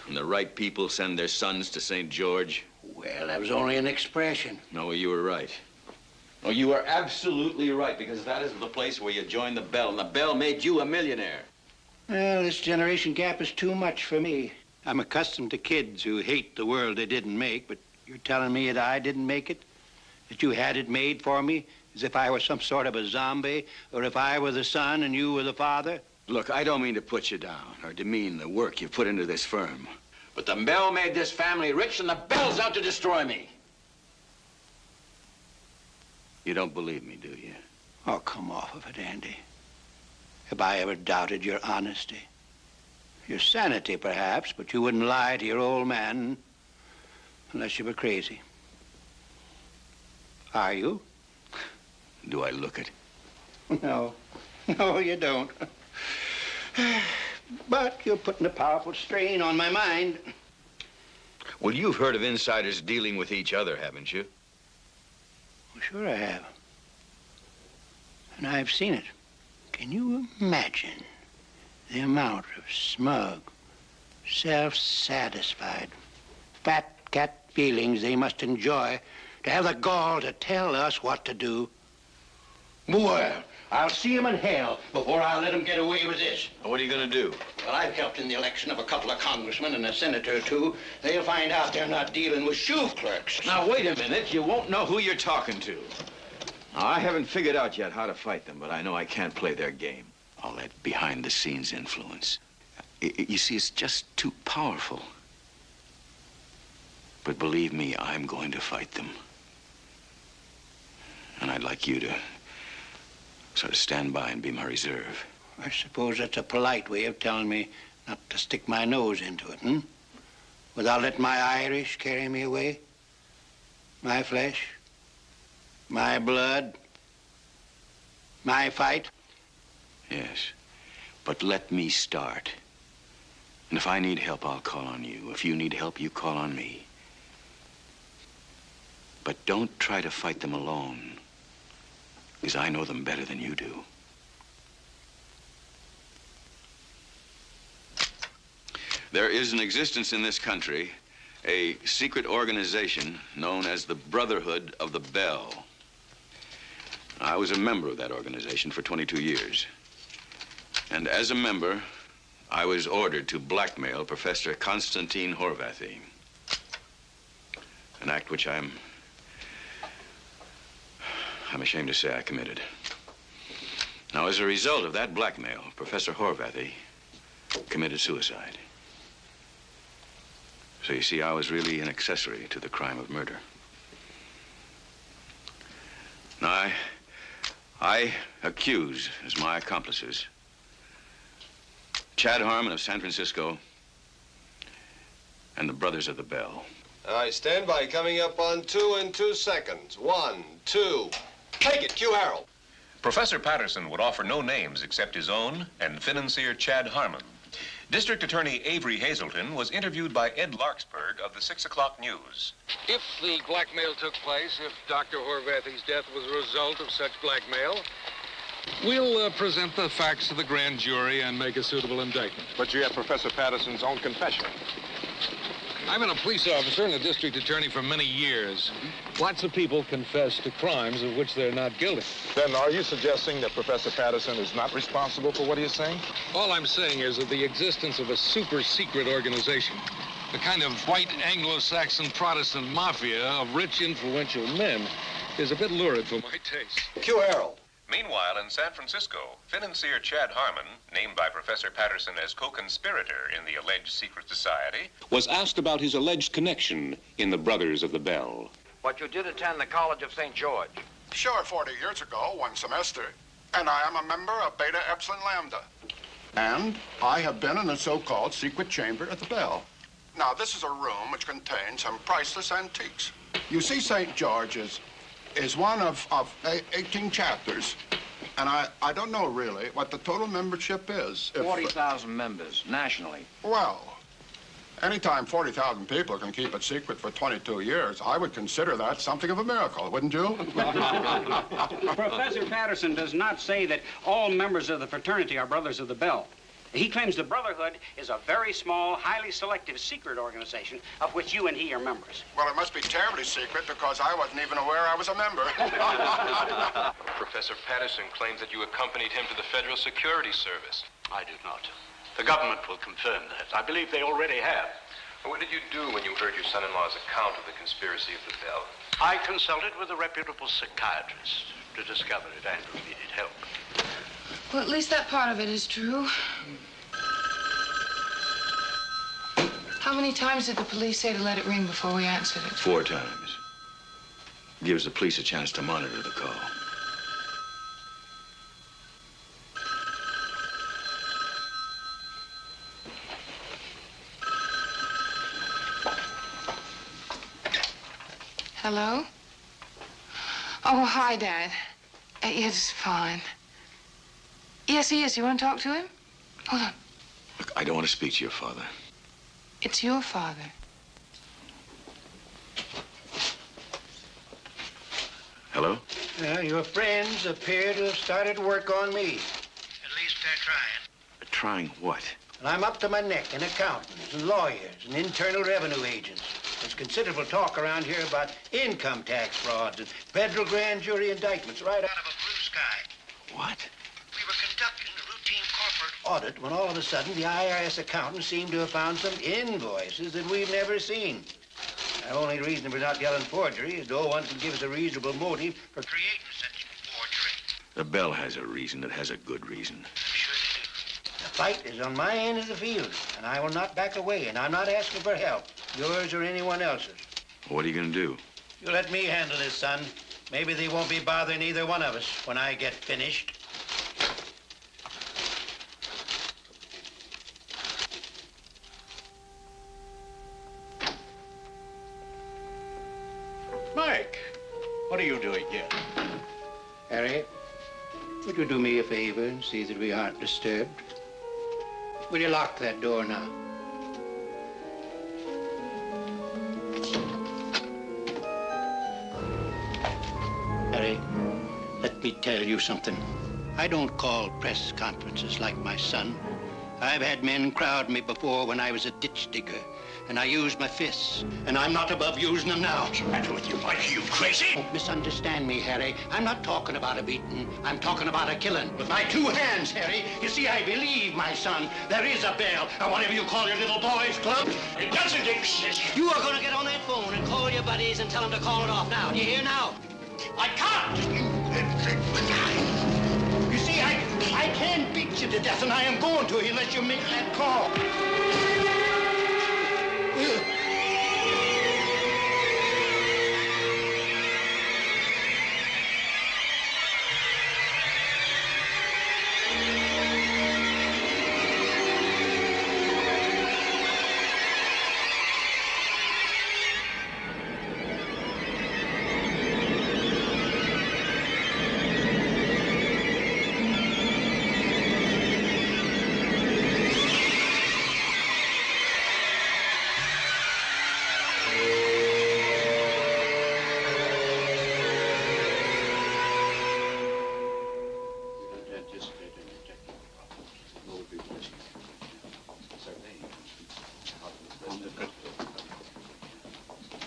And the right people send their sons to St. George? Well, that was only an expression. No, you were right. Oh, you were absolutely right, because that is the place where you joined the bell, and the bell made you a millionaire. Well, this generation gap is too much for me. I'm accustomed to kids who hate the world they didn't make, but you're telling me that I didn't make it? That you had it made for me, as if I were some sort of a zombie, or if I were the son and you were the father? Look, I don't mean to put you down or demean the work you've put into this firm, but the bell made this family rich, and the bell's out to destroy me. You don't believe me, do you? Oh, come off of it, Andy. Have I ever doubted your honesty? Your sanity, perhaps, but you wouldn't lie to your old man unless you were crazy. Are you? Do I look it? No. No, you don't. But you're putting a powerful strain on my mind. Well, you've heard of insiders dealing with each other, haven't you? Well, sure I have. And I've seen it. Can you imagine the amount of smug, self-satisfied, fat cat feelings they must enjoy to have the gall to tell us what to do? Well, I'll see him in hell before I'll let him get away with this. What are you going to do? Well, I've helped in the election of a couple of congressmen and a senator or two. They'll find out they're not dealing with shoe clerks. Now, wait a minute. You won't know who you're talking to. Now, I haven't figured out yet how to fight them, but I know I can't play their game. All that behind-the-scenes influence. You see, it's just too powerful. But believe me, I'm going to fight them. And I'd like you to sort of stand by and be my reserve. I suppose that's a polite way of telling me not to stick my nose into it, hmm? Without letting my Irish carry me away? My flesh? My blood? My fight? Yes, but let me start. And if I need help, I'll call on you. If you need help, you call on me. But don't try to fight them alone, because I know them better than you do. There is in existence in this country a secret organization known as the Brotherhood of the Bell. I was a member of that organization for 22 years. And as a member, I was ordered to blackmail Professor Constantine Horvathy. An act which I'm ashamed to say I committed. Now, as a result of that blackmail, Professor Horvathy committed suicide. So you see, I was really an accessory to the crime of murder. Now, I accuse as my accomplices Chad Harmon of San Francisco and the Brothers of the Bell. All right, stand by. Coming up on 2 in 2 seconds. 1, 2. Take it, Q Harold. Professor Patterson would offer no names except his own and financier Chad Harmon. District Attorney Avery Hazelton was interviewed by Ed Larksburg of the 6 o'clock news. If the blackmail took place, if Dr. Horvathy's death was a result of such blackmail, we'll present the facts to the grand jury and make a suitable indictment. But you have Professor Patterson's own confession. I've been a police officer and a district attorney for many years. Lots of people confess to crimes of which they're not guilty. Then are you suggesting that Professor Patterson is not responsible for what he is saying? All I'm saying is that the existence of a super-secret organization, the kind of white Anglo-Saxon Protestant mafia of rich, influential men, is a bit lurid for my taste. Q Harold. Meanwhile, in San Francisco, financier Chad Harmon, named by Professor Patterson as co-conspirator in the alleged secret society, was asked about his alleged connection in the Brothers of the Bell. But you did attend the College of St. George. Sure, 40 years ago, one semester. And I am a member of Beta Epsilon Lambda. And I have been in the so-called secret chamber at the Bell. Now, this is a room which contains some priceless antiques. You see, St. George's is one of 18 chapters. And I don't know really what the total membership is. 40,000 members, nationally. Well, anytime 40,000 people can keep it secret for 22 years, I would consider that something of a miracle, wouldn't you? Professor Patterson does not say that all members of the fraternity are Brothers of the Bell. He claims the Brotherhood is a very small, highly selective secret organization of which you and he are members. Well, it must be terribly secret because I wasn't even aware I was a member. Professor Patterson claims that you accompanied him to the Federal Security Service. I did not. The government will confirm that. I believe they already have. What did you do when you heard your son-in-law's account of the conspiracy of the Bell? I consulted with a reputable psychiatrist to discover it and who needed help. Well, at least that part of it is true. How many times did the police say to let it ring before we answered it? 4 times. Gives the police a chance to monitor the call. Hello? Oh, hi, Dad. It's fine. Yes, he is. You want to talk to him? Hold on. Look, I don't want to speak to your father. It's your father. Well, your friends appear to have started work on me. At least they're trying. Trying what? And I'm up to my neck in accountants and lawyers and internal revenue agents. There's considerable talk around here about income tax frauds and federal grand jury indictments right out of a blue sky. What? We were conducting a routine corporate audit when all of a sudden the IRS accountants seemed to have found some invoices that we've never seen. The only reason we're not yelling forgery is no one can give us a reasonable motive for creating such forgery. The Bell has a reason that has a good reason. The fight is on my end of the field, and I will not back away, and I'm not asking for help, yours or anyone else's. What are you going to do? You let me handle this, son. Maybe they won't be bothering either one of us when I get finished. Mike, what are you doing here? Harry, would you do me a favor and see that we aren't disturbed? Will you lock that door now? Harry, let me tell you something. I don't call press conferences like my son. I've had men crowd me before when I was a ditch digger, and I used my fists, and I'm not above using them now. What's the matter with you, Mike? Are you crazy? Don't misunderstand me, Harry. I'm not talking about a beating. I'm talking about a killing. With my two hands, Harry. You see, I believe, my son, there is a Bell, or whatever you call your little boys' club. It doesn't exist. You are going to get on that phone and call your buddies and tell them to call it off now. Do you hear now? I can't. You see, I can beat you to death, and I am going to unless you make that call.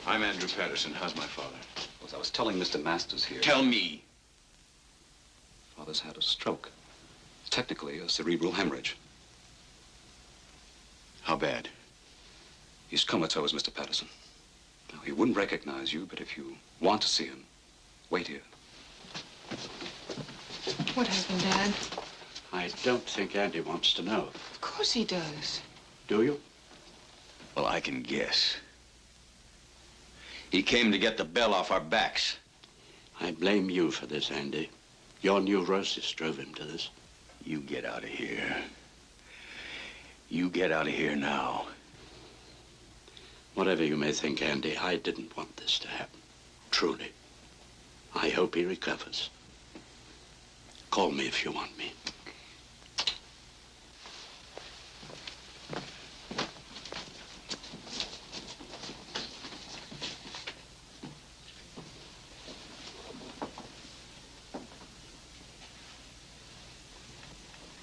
I'm Andrew Patterson. How's my father? As I was telling Mr. Masters here... Tell me. Father's had a stroke. Technically, a cerebral hemorrhage. How bad? He's comatose, Mr. Patterson. Now, he wouldn't recognize you, but if you want to see him, wait here. What happened, Dad? I don't think Andy wants to know. Of course he does. Do you? Well, I can guess. He came to get the Bell off our backs. I blame you for this, Andy. Your neurosis drove him to this. You get out of here. You get out of here now. Whatever you may think, Andy, I didn't want this to happen. Truly. I hope he recovers. Call me if you want me.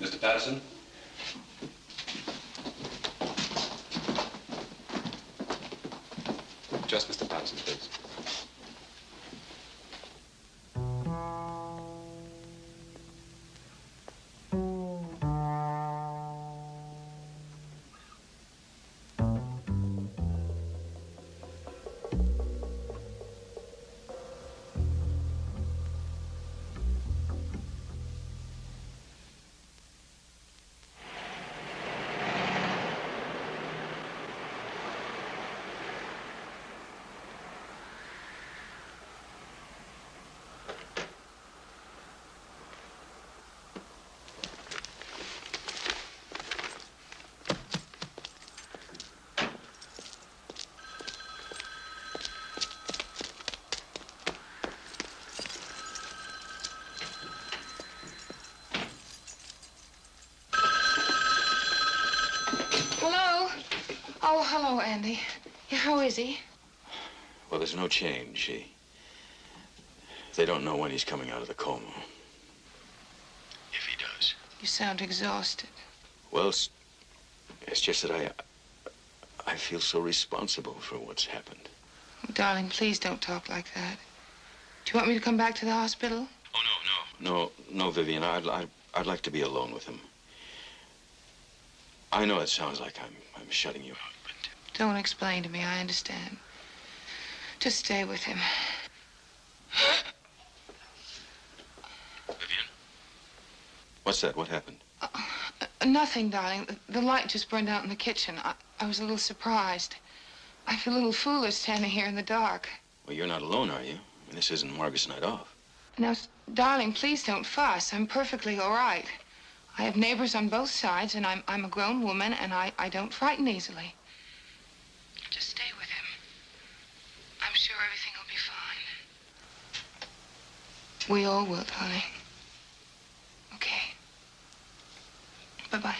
Mr. Patterson? Just Mr. Patterson, please. Oh, hello, Andy. Yeah, how is he? Well, there's no change. They don't know when he's coming out of the coma. If he does. You sound exhausted. Well, it's just that I feel so responsible for what's happened. Oh, darling, please don't talk like that. Do you want me to come back to the hospital? Oh, no, Vivian. I'd like to be alone with him. I know it sounds like I'm shutting you out, but... Don't explain to me. I understand. Just stay with him. Vivian? What's that? What happened? Nothing, darling. The light just burned out in the kitchen. I was a little surprised. I feel a little foolish standing here in the dark. Well, you're not alone, are you? I mean, this isn't Margaret's night off. Now, darling, please don't fuss. I'm perfectly all right. I have neighbors on both sides, and I'm a grown woman, and I don't frighten easily. Just stay with him. I'm sure everything will be fine. We all will, darling. Okay. Bye-bye.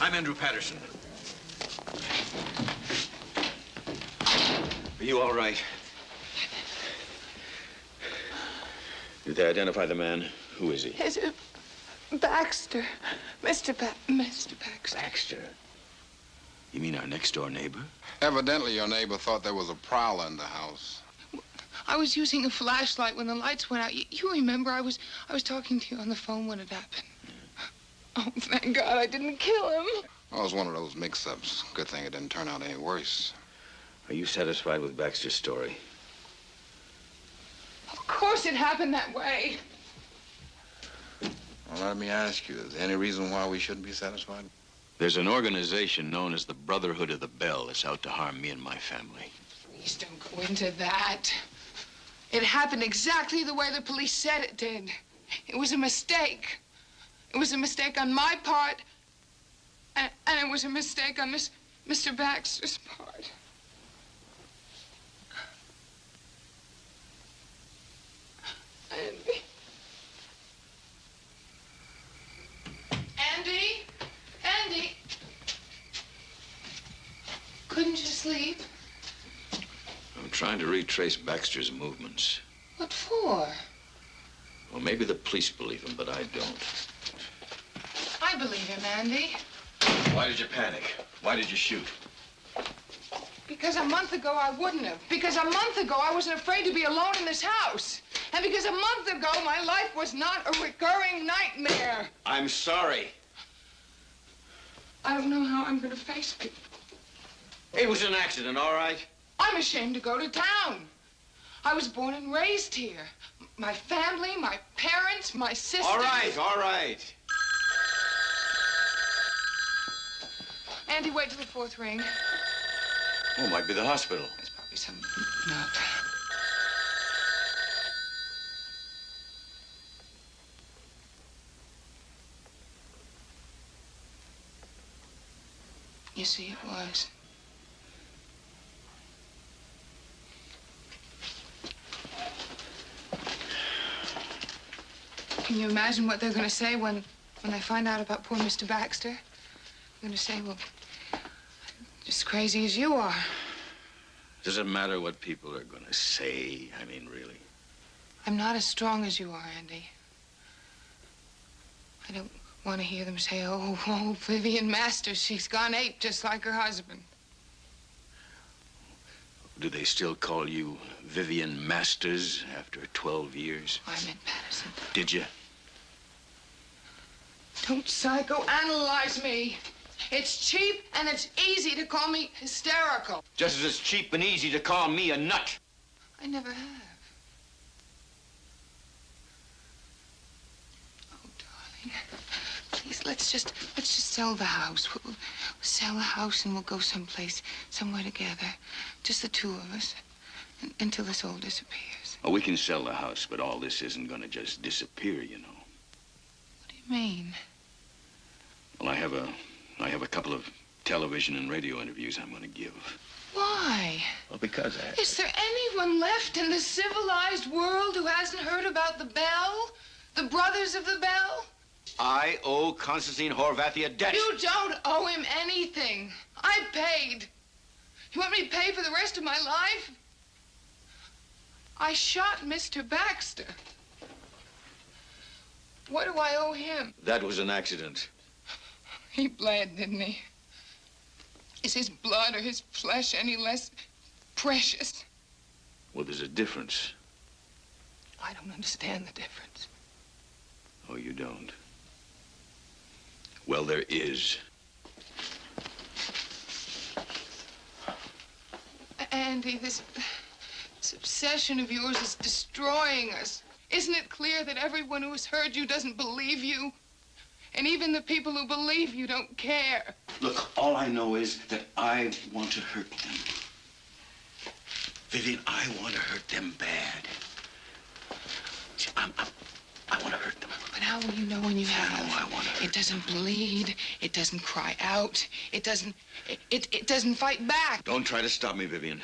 I'm Andrew Patterson. Are you all right? Did they identify the man? Who is he? It's Baxter. Mr. Baxter. Baxter? You mean our next-door neighbor? Evidently, your neighbor thought there was a prowler in the house. I was using a flashlight when the lights went out. You remember I was talking to you on the phone when it happened. Oh, thank God I didn't kill him. Oh, it was one of those mix-ups. Good thing it didn't turn out any worse. Are you satisfied with Baxter's story? Of course it happened that way. Well, let me ask you, is there any reason why we shouldn't be satisfied? There's an organization known as the Brotherhood of the Bell that's out to harm me and my family. Please don't go into that. It happened exactly the way the police said it did. It was a mistake. It was a mistake on my part, and it was a mistake on Mr. Baxter's part. Andy. Andy? Andy? Couldn't you sleep? I'm trying to retrace Baxter's movements. What for? Well, maybe the police believe him, but I don't. I believe him, Andy. Why did you panic? Why did you shoot? Because a month ago I wouldn't have. Because a month ago I wasn't afraid to be alone in this house. And because a month ago my life was not a recurring nightmare. I'm sorry. I don't know how I'm going to face it. It was an accident, all right? I'm ashamed to go to town. I was born and raised here. My family, my parents, my sisters. All right, all right. Andy, wait till the fourth ring. Oh, it might be the hospital. There's probably some nut. You see, it was. Can you imagine what they're going to say when they find out about poor Mr. Baxter? They're going to say, well, just crazy as you are. Does it matter what people are going to say? I mean, really. I'm not as strong as you are, Andy. I don't want to hear them say, oh, Vivian Masters, she's gone ape just like her husband. Do they still call you Vivian Masters after 12 years? I meant Patterson. Did you? Don't psychoanalyze me. It's cheap and it's easy to call me hysterical. Just as it's cheap and easy to call me a nut. I never have. Oh, darling. Please, let's just sell the house. We'll sell the house and we'll go someplace, somewhere together. Just the two of us, until this all disappears. Oh, we can sell the house, but all this isn't going to just disappear, you know. What do you mean? Well, I have a couple of television and radio interviews I'm going to give. Why? Well, because Is there anyone left in the civilized world who hasn't heard about the Bell? The Brothers of the Bell? I owe Constantine Horvath a debt. You don't owe him anything. I paid. You want me to pay for the rest of my life? I shot Mr. Baxter. What do I owe him? That was an accident. He bled, didn't he? Is his blood or his flesh any less precious? Well, there's a difference. I don't understand the difference. Oh, you don't? Well, there is. Andy, this obsession of yours is destroying us. Isn't it clear that everyone who has heard you doesn't believe you? And even the people who believe you don't care. Look, all I know is that I want to hurt them. Vivian, I want to hurt them bad. See, I want to hurt them. But how will you know when you have? I want to hurt It doesn't bleed. It doesn't cry out. It doesn't fight back. Don't try to stop me, Vivian.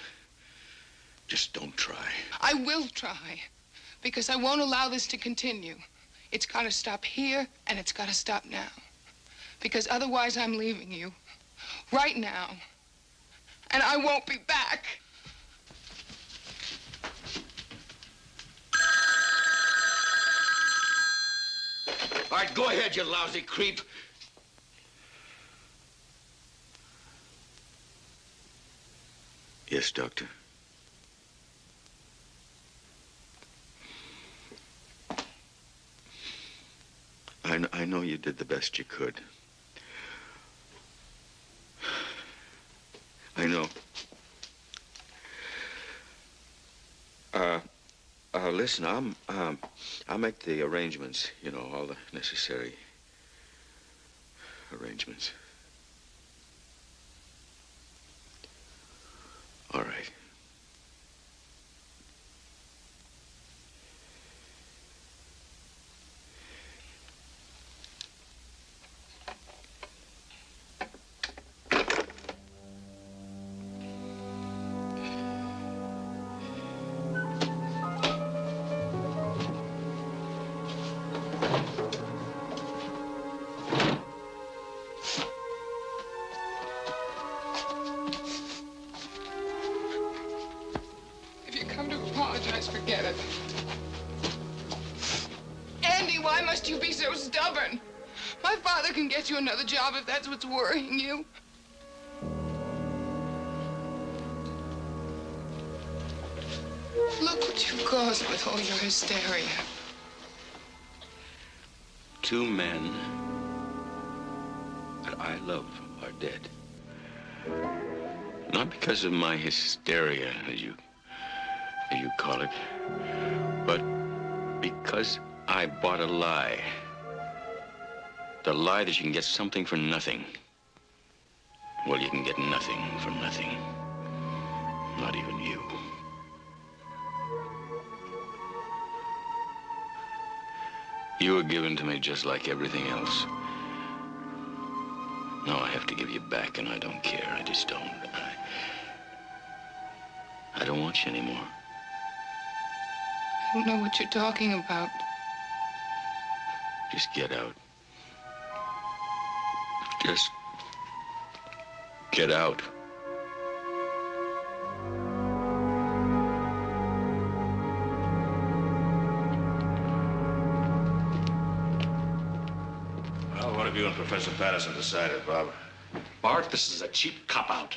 Just don't try. I will try, because I won't allow this to continue. It's got to stop here, and it's got to stop now. Because otherwise, I'm leaving you. Right now. And I won't be back. All right, go ahead, you lousy creep. Yes, Doctor. I know you did the best you could. I know. Listen, I'll make the arrangements, you know, all the necessary arrangements. All right. forget it. Andy, why must you be so stubborn? My father can get you another job if that's what's worrying you. Look what you've caused with all your hysteria. 2 men that I love are dead. Not because of my hysteria, as you call it, but because I bought a lie. The lie that you can get something for nothing. Well, you can get nothing for nothing. Not even you. You were given to me just like everything else. Now I have to give you back, and I don't care. I just don't. I don't want you anymore. I don't know what you're talking about. Just get out. Just get out. Well, what have you and Professor Patterson decided, Bob? Bart, this is a cheap cop-out.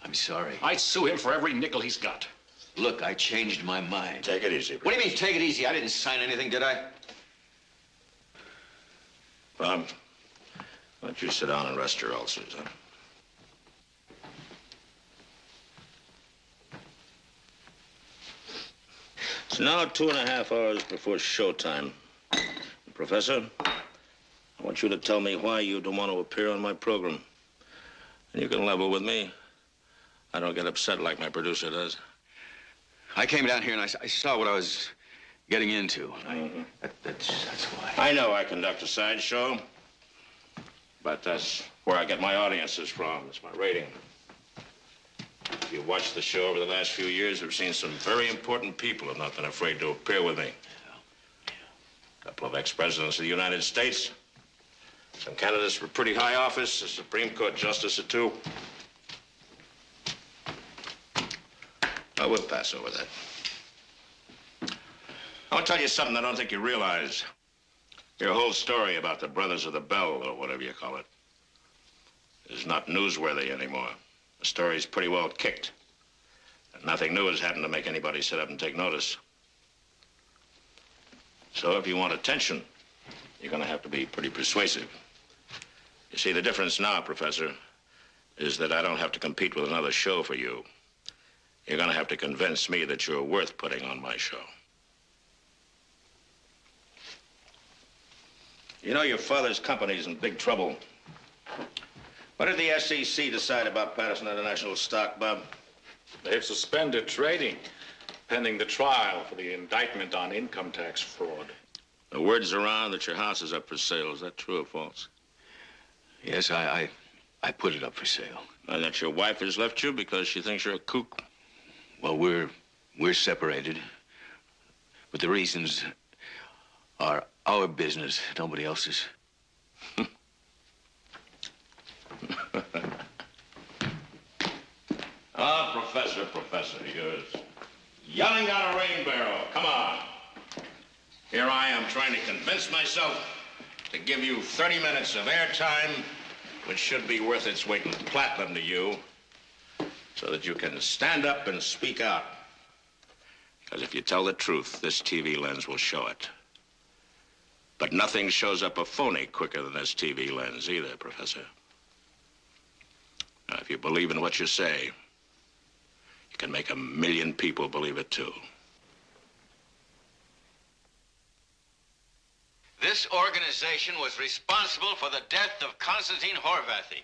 I'm sorry. I'd sue him for every nickel he's got. Look, I changed my mind. Take it easy. What do you mean, take it easy? I didn't sign anything, did I? Bob, why don't you sit down and rest your ulcers, huh? It's now 2.5 hours before showtime. Professor, I want you to tell me why you don't want to appear on my program. And you can level with me. I don't get upset like my producer does. I came down here and I saw what I was getting into. That's why. I know I conduct a sideshow, but that's where I get my audiences from. It's my rating. If you've watched the show over the last few years, you've seen some very important people who have not been afraid to appear with me. A couple of ex-presidents of the United States, some candidates for pretty high office, a Supreme Court justice or two. I will pass over that. I want to tell you something I don't think you realize. Your whole story about the Brothers of the Bell, or whatever you call it, is not newsworthy anymore. The story's pretty well kicked. And nothing new has happened to make anybody sit up and take notice. So if you want attention, you're going to have to be pretty persuasive. You see, the difference now, Professor, is that I don't have to compete with another show for you. You're going to have to convince me that you're worth putting on my show. You know, your father's company's in big trouble. What did the SEC decide about Patterson International stock, Bob? They've suspended trading, pending the trial for the indictment on income tax fraud. The word's around that your house is up for sale. Is that true or false? Yes, I put it up for sale. And that your wife has left you because she thinks you're a kook? Well, we're separated. But the reasons are our business, nobody else's. Professor, you're yelling down a rain barrel. Come on. Here I am trying to convince myself to give you 30 minutes of airtime, which should be worth its weight in platinum to you, so that you can stand up and speak out. Because if you tell the truth, this TV lens will show it. But nothing shows up a phony quicker than this TV lens either, Professor. Now, if you believe in what you say, you can make 1 million people believe it too. This organization was responsible for the death of Constantine Horvathy.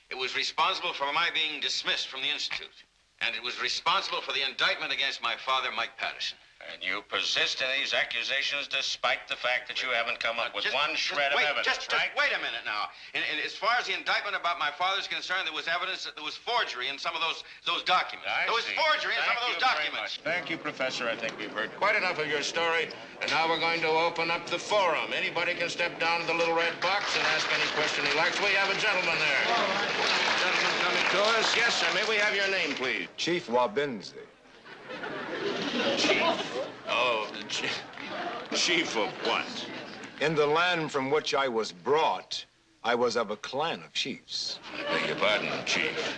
It was responsible for my being dismissed from the Institute. And it was responsible for the indictment against my father, Mike Patterson. And you persist in these accusations despite the fact that you haven't come up with one shred of evidence, just wait a minute now. And as far as the indictment about my father's concerned, there was evidence that there was forgery in some of those documents. There was forgery in some of those documents. Thank you, Professor. I think we've heard quite enough of your story. And now we're going to open up the forum. Anybody can step down to the little red box and ask any question he likes. We have a gentleman there. Gentleman coming to us. Yes, sir. May we have your name, please? Chief Wabinzi. Chief? Oh, chief of what? In the land from which I was brought, I was of a clan of chiefs. I beg your pardon, Chief.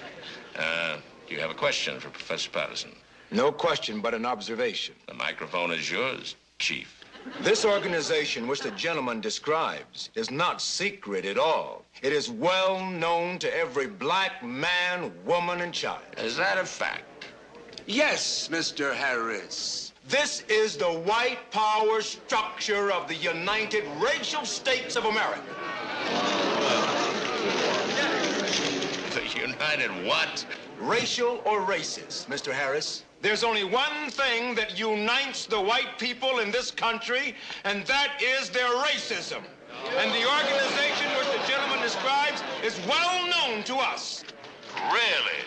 Do you have a question for Professor Patterson? No question, but an observation. The microphone is yours, Chief. This organization which the gentleman describes is not secret at all. It is well known to every black man, woman, and child. Is that a fact? Yes, Mr. Harris. This is the white power structure of the United Racial States of America. The United what? Racial or racist, Mr. Harris? There's only one thing that unites the white people in this country, and that is their racism. And the organization which the gentleman describes is well known to us. Really?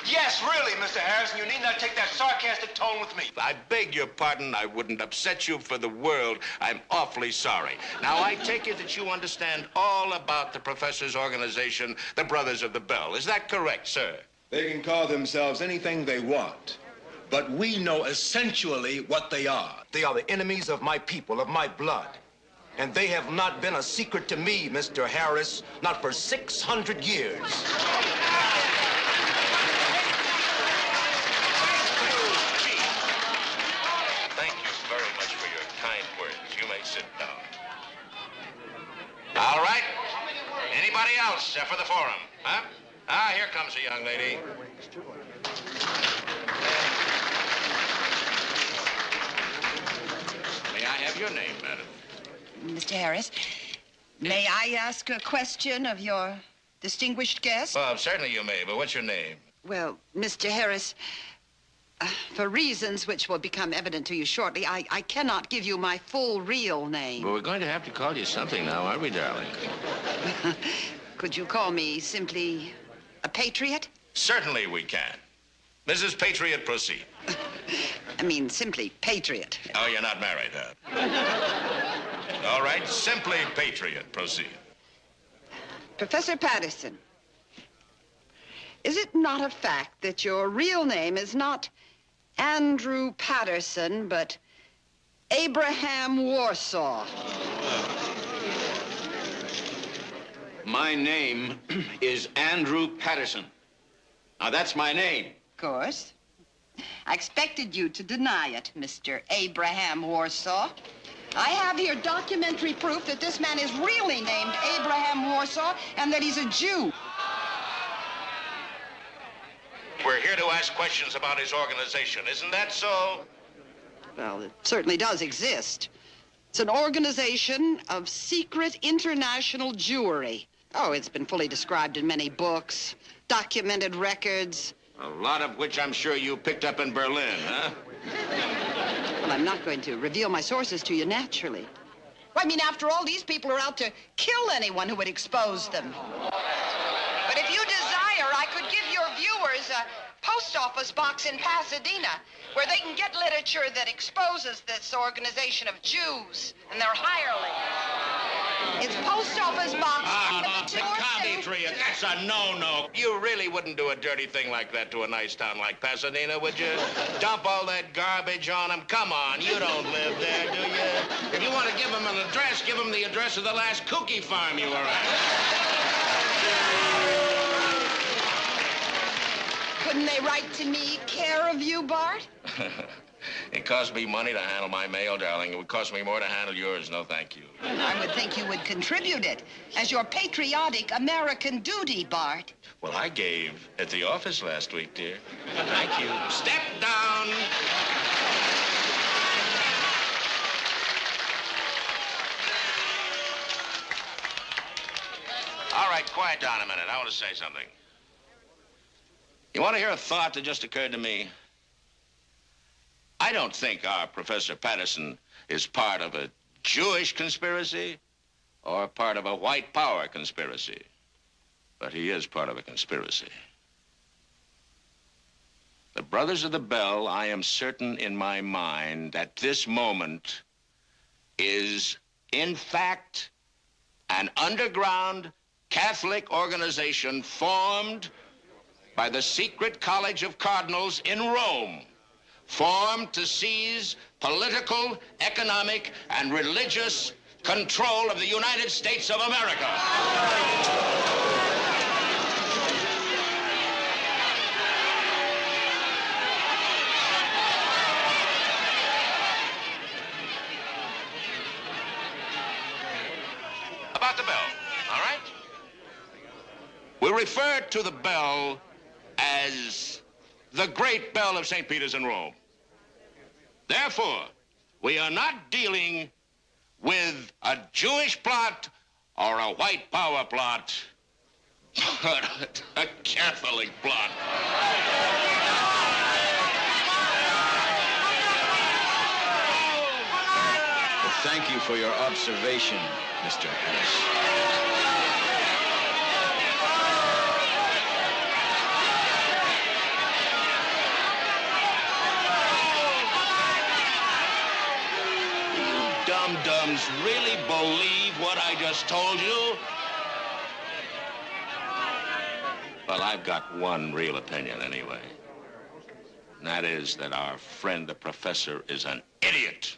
Yes, really, Mr. Harrison. You need not take that sarcastic tone with me. I beg your pardon. I wouldn't upset you for the world. I'm awfully sorry. Now, I take it that you understand all about the professor's organization, the Brothers of the Bell. Is that correct, sir? They can call themselves anything they want, but we know essentially what they are. They are the enemies of my people, of my blood. And they have not been a secret to me, Mr. Harris, not for 600 years. Thank you very much for your kind words. You may sit down. All right. Anybody else for the forum? Huh? Ah, here comes a young lady. May I have your name, madam? Mr. Harris, may I ask a question of your distinguished guest? Well, certainly you may, but what's your name? Well, Mr. Harris, for reasons which will become evident to you shortly, I cannot give you my full real name. Well, we're going to have to call you something now, aren't we, darling? Could you call me simply a patriot? Certainly we can. Mrs. Patriot, proceed. I mean, simply patriot. Oh, you're not married, huh? All right, simply Patriot, proceed. Professor Patterson, is it not a fact that your real name is not Andrew Patterson, but Abraham Warsaw? My name is Andrew Patterson. Now, that's my name. Of course. I expected you to deny it, Mr. Abraham Warsaw. I have here documentary proof that this man is really named Abraham Warsaw and that he's a Jew. We're here to ask questions about his organization. Isn't that so? Well, it certainly does exist. It's an organization of secret international Jewry. Oh, it's been fully described in many books, documented records. A lot of which I'm sure you picked up in Berlin, huh? Well, I'm not going to reveal my sources to you naturally. Well, I mean, after all, these people are out to kill anyone who would expose them. But if you desire, I could give your viewers a post office box in Pasadena where they can get literature that exposes this organization of Jews and their hirelings. It's post office box. Patriot, that's a no-no. You really wouldn't do a dirty thing like that to a nice town like Pasadena, would you? Dump all that garbage on them? Come on, you don't live there, do you? If you want to give them an address, give them the address of the last cookie farm you were at. Couldn't they write to me, care of you, Bart? It cost me money to handle my mail, darling. It would cost me more to handle yours. No, thank you. I would think you would contribute it as your patriotic American duty, Bart. Well, I gave at the office last week, dear. Thank you. Step down. All right, quiet down a minute. I want to say something. You want to hear a thought that just occurred to me? I don't think our Professor Patterson is part of a Jewish conspiracy or part of a white power conspiracy. But he is part of a conspiracy. The Brothers of the Bell, I am certain in my mind at this moment, is, in fact, an underground Catholic organization formed by the secret College of Cardinals in Rome, formed to seize political, economic, and religious control of the United States of America. About the bell, all right? We'll refer to the bell as the Great Bell of St. Peter's in Rome. Therefore, we are not dealing with a Jewish plot or a white power plot, but a Catholic plot. Well, thank you for your observation, Mr. Harris. Dum-dums really believe what I just told you? Well, I've got one real opinion anyway. And that is that our friend, the professor, is an idiot.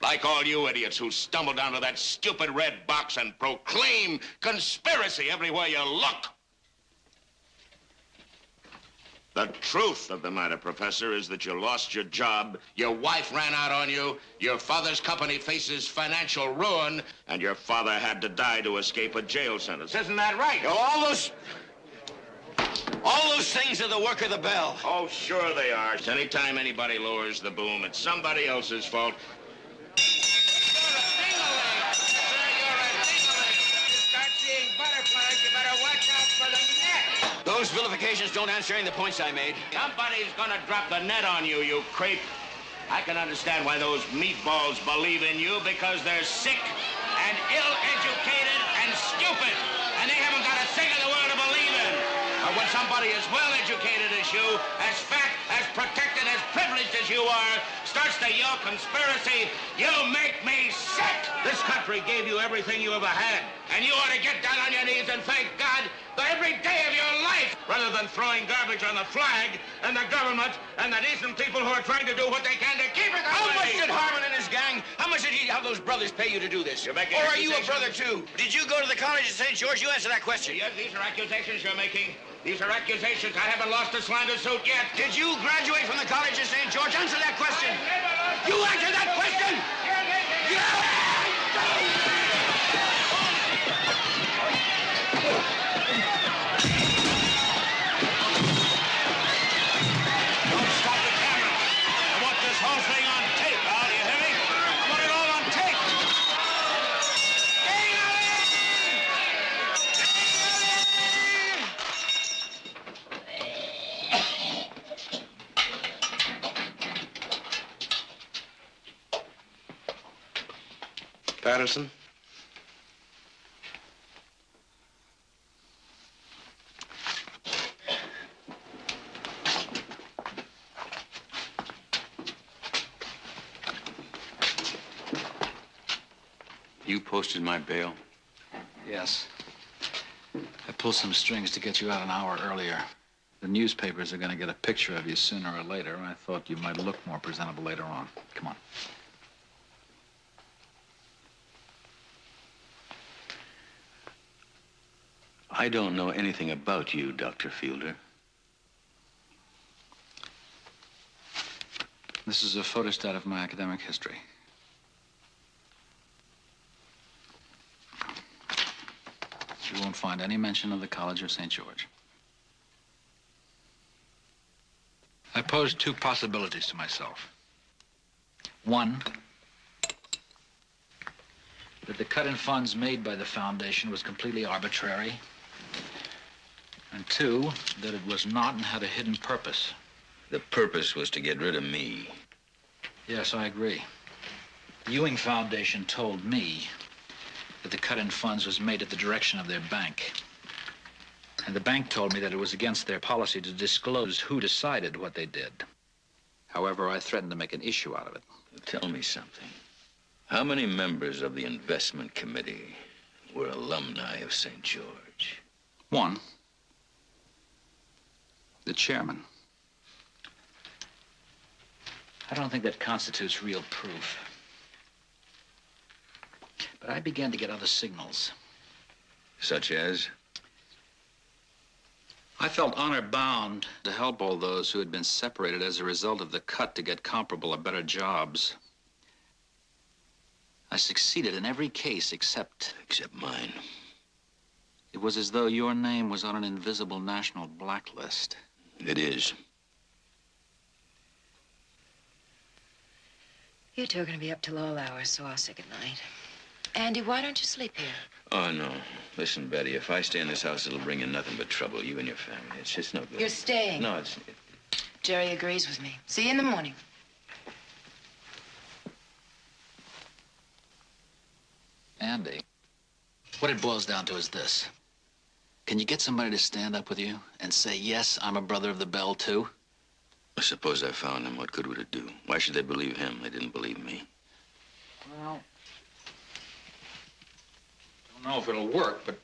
Like all you idiots who stumble down to that stupid red box and proclaim conspiracy everywhere you look. The truth of the matter, Professor, is that you lost your job, your wife ran out on you, your father's company faces financial ruin, and your father had to die to escape a jail sentence. Isn't that right? All those things are the work of the bell. Oh, sure they are. Anytime anybody lowers the boom, it's somebody else's fault. Those vilifications don't answer any of the points I made. Somebody's gonna drop the net on you, you creep. I can understand why those meatballs believe in you, because they're sick and ill-educated and stupid, and they haven't got a thing in the world to believe in. But when somebody as well-educated as you, as fat, as protected, as privileged as you are, starts to yell conspiracy, you make me sick. This country gave you everything you ever had, and you ought to get down on your knees and thank God for every day of your life, rather than throwing garbage on the flag and the government and the decent people who are trying to do what they can to keep it that How way. much did Harmon and his gang, how much did have those brothers pay you to do this? Or are you a brother too? Did you go to the college of St. George? You answer that question. Yes, these are accusations you're making. These are accusations. I haven't lost a slander suit yet. Did you graduate from the college of St. George? Answer that question. You answer that question! Don't stop the camera. I want this whole thing on tape, Al. Do you hear me? I want it all on tape. Patterson? You posted my bail? Yes. I pulled some strings to get you out an hour earlier. The newspapers are going to get a picture of you sooner or later, and I thought you might look more presentable later on. Come on. I don't know anything about you, Dr. Fielder. This is a photostat of my academic history. You won't find any mention of the College of St. George. I posed two possibilities to myself. One, that the cut in funds made by the foundation was completely arbitrary. And two, that it was not and had a hidden purpose. The purpose was to get rid of me. Yes, I agree. The Ewing Foundation told me that the cut in funds was made at the direction of their bank. And the bank told me that it was against their policy to disclose who decided what they did. However, I threatened to make an issue out of it. Tell me something. How many members of the investment committee were alumni of St. George? One, the chairman. I don't think that constitutes real proof. But I began to get other signals. Such as? I felt honor-bound to help all those who had been separated as a result of the cut to get comparable or better jobs. I succeeded in every case except... Except mine. It was as though your name was on an invisible national blacklist. It is. You two are going to be up till all hours, so I'll say goodnight. Andy, why don't you sleep here? Oh, no. Listen, Betty, if I stay in this house, it'll bring in nothing but trouble, you and your family. It's just no good. You're staying. No, it's... Jerry agrees with me. See you in the morning. Andy, what it boils down to is this. Can you get somebody to stand up with you and say, yes, I'm a brother of the Bell, too? I suppose I found him. What good would it do? Why should they believe him? They didn't believe me. Well, don't know if it'll work, but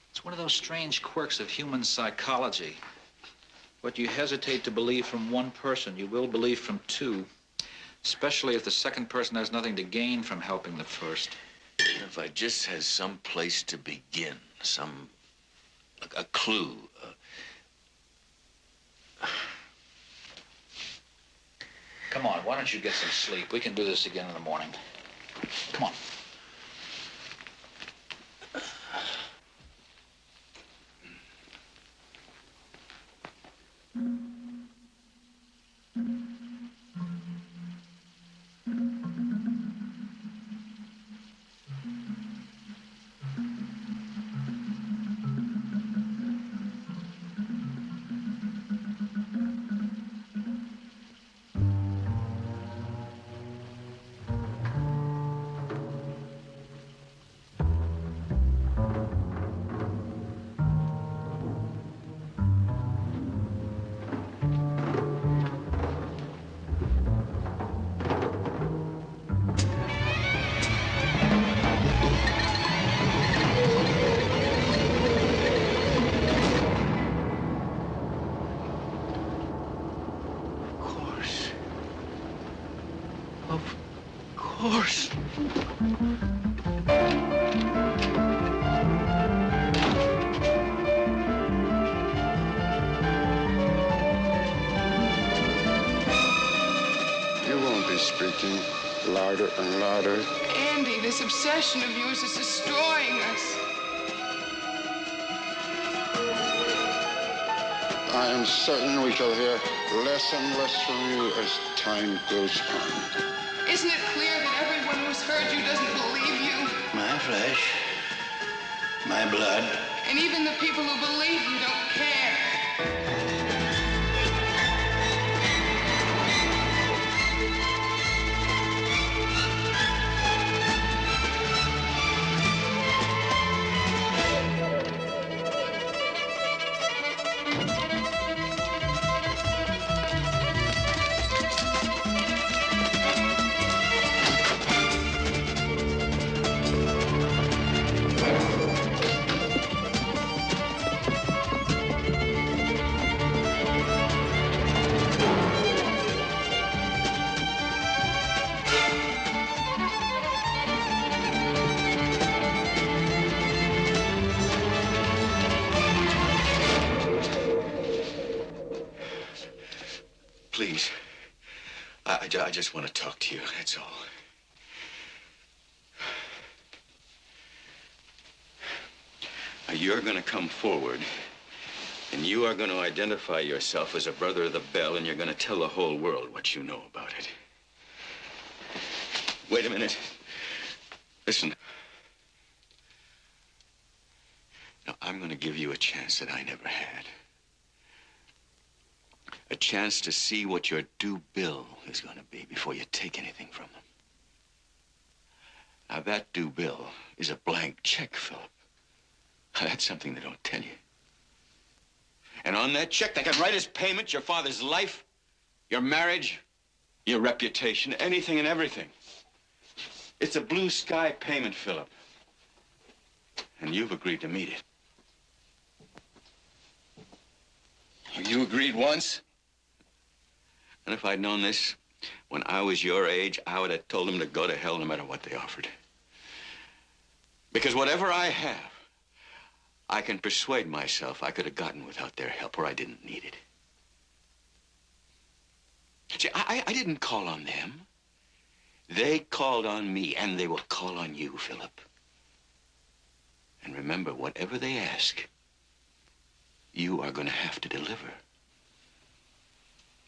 it's one of those strange quirks of human psychology. What you hesitate to believe from one person, you will believe from two, especially if the second person has nothing to gain from helping the first. If I just had some place to begin, a clue. Come on, why don't you get some sleep? We can do this again in the morning. Come on. Louder and louder. Andy, this obsession of yours is destroying us. I am certain we shall hear less and less from you as time goes on. Isn't it clear that everyone who's heard you doesn't believe you? My flesh, my blood. And even the people who believe you don't care. Please. I just want to talk to you, that's all. Now, you're going to come forward, and you are going to identify yourself as a brother of the Bell, and you're going to tell the whole world what you know about it. Wait a minute. Listen. Now, I'm going to give you a chance that I never had. A chance to see what your due bill is going to be before you take anything from them. Now, that due bill is a blank check, Philip. That's something they don't tell you. And on that check, they can write as payment your father's life, your marriage, your reputation, anything and everything. It's a blue sky payment, Philip. And you've agreed to meet it. You agreed once, And if I'd known this when I was your age, I would have told them to go to hell no matter what they offered. Because whatever I have, I can persuade myself I could have gotten without their help, or I didn't need it. See, I didn't call on them. They called on me, and they will call on you, Philip. And remember, whatever they ask, you are going to have to deliver.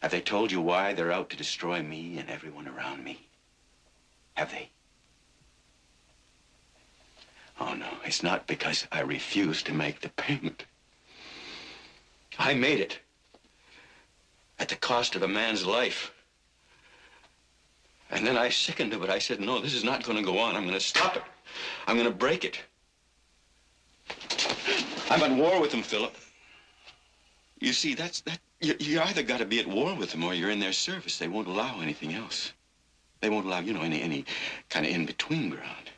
Have they told you why they're out to destroy me and everyone around me? Have they? Oh, no, it's not because I refused to make the payment. I made it at the cost of a man's life. And then I sickened of it. I said, no, this is not going to go on. I'm going to stop it. I'm going to break it. I'm at war with them, Philip. You see, you either got to be at war with them or you're in their service. They won't allow anything else. They won't allow, you know, any kind of in-between ground.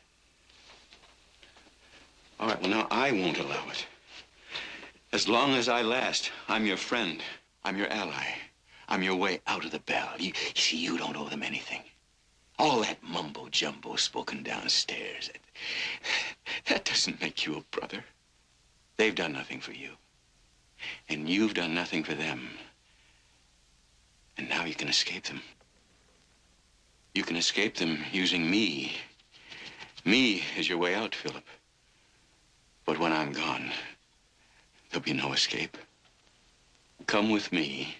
All right, well, now I won't allow it. As long as I last, I'm your friend. I'm your ally. I'm your way out of the bell. You see, you don't owe them anything. All that mumbo-jumbo spoken downstairs, that doesn't make you a brother. They've done nothing for you. And you've done nothing for them. And now you can escape them. You can escape them using me. Me is your way out, Philip. But when I'm gone, there'll be no escape. Come with me,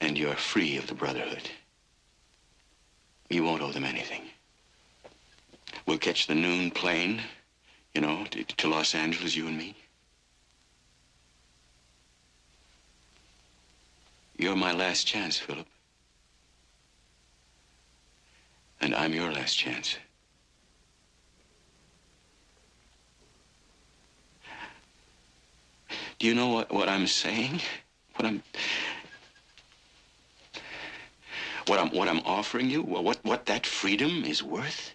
and you're free of the Brotherhood. You won't owe them anything. We'll catch the noon plane, you know, to Los Angeles, you and me. You're my last chance, Philip. And I'm your last chance. Do you know what I'm saying? What I'm offering you? What that freedom is worth?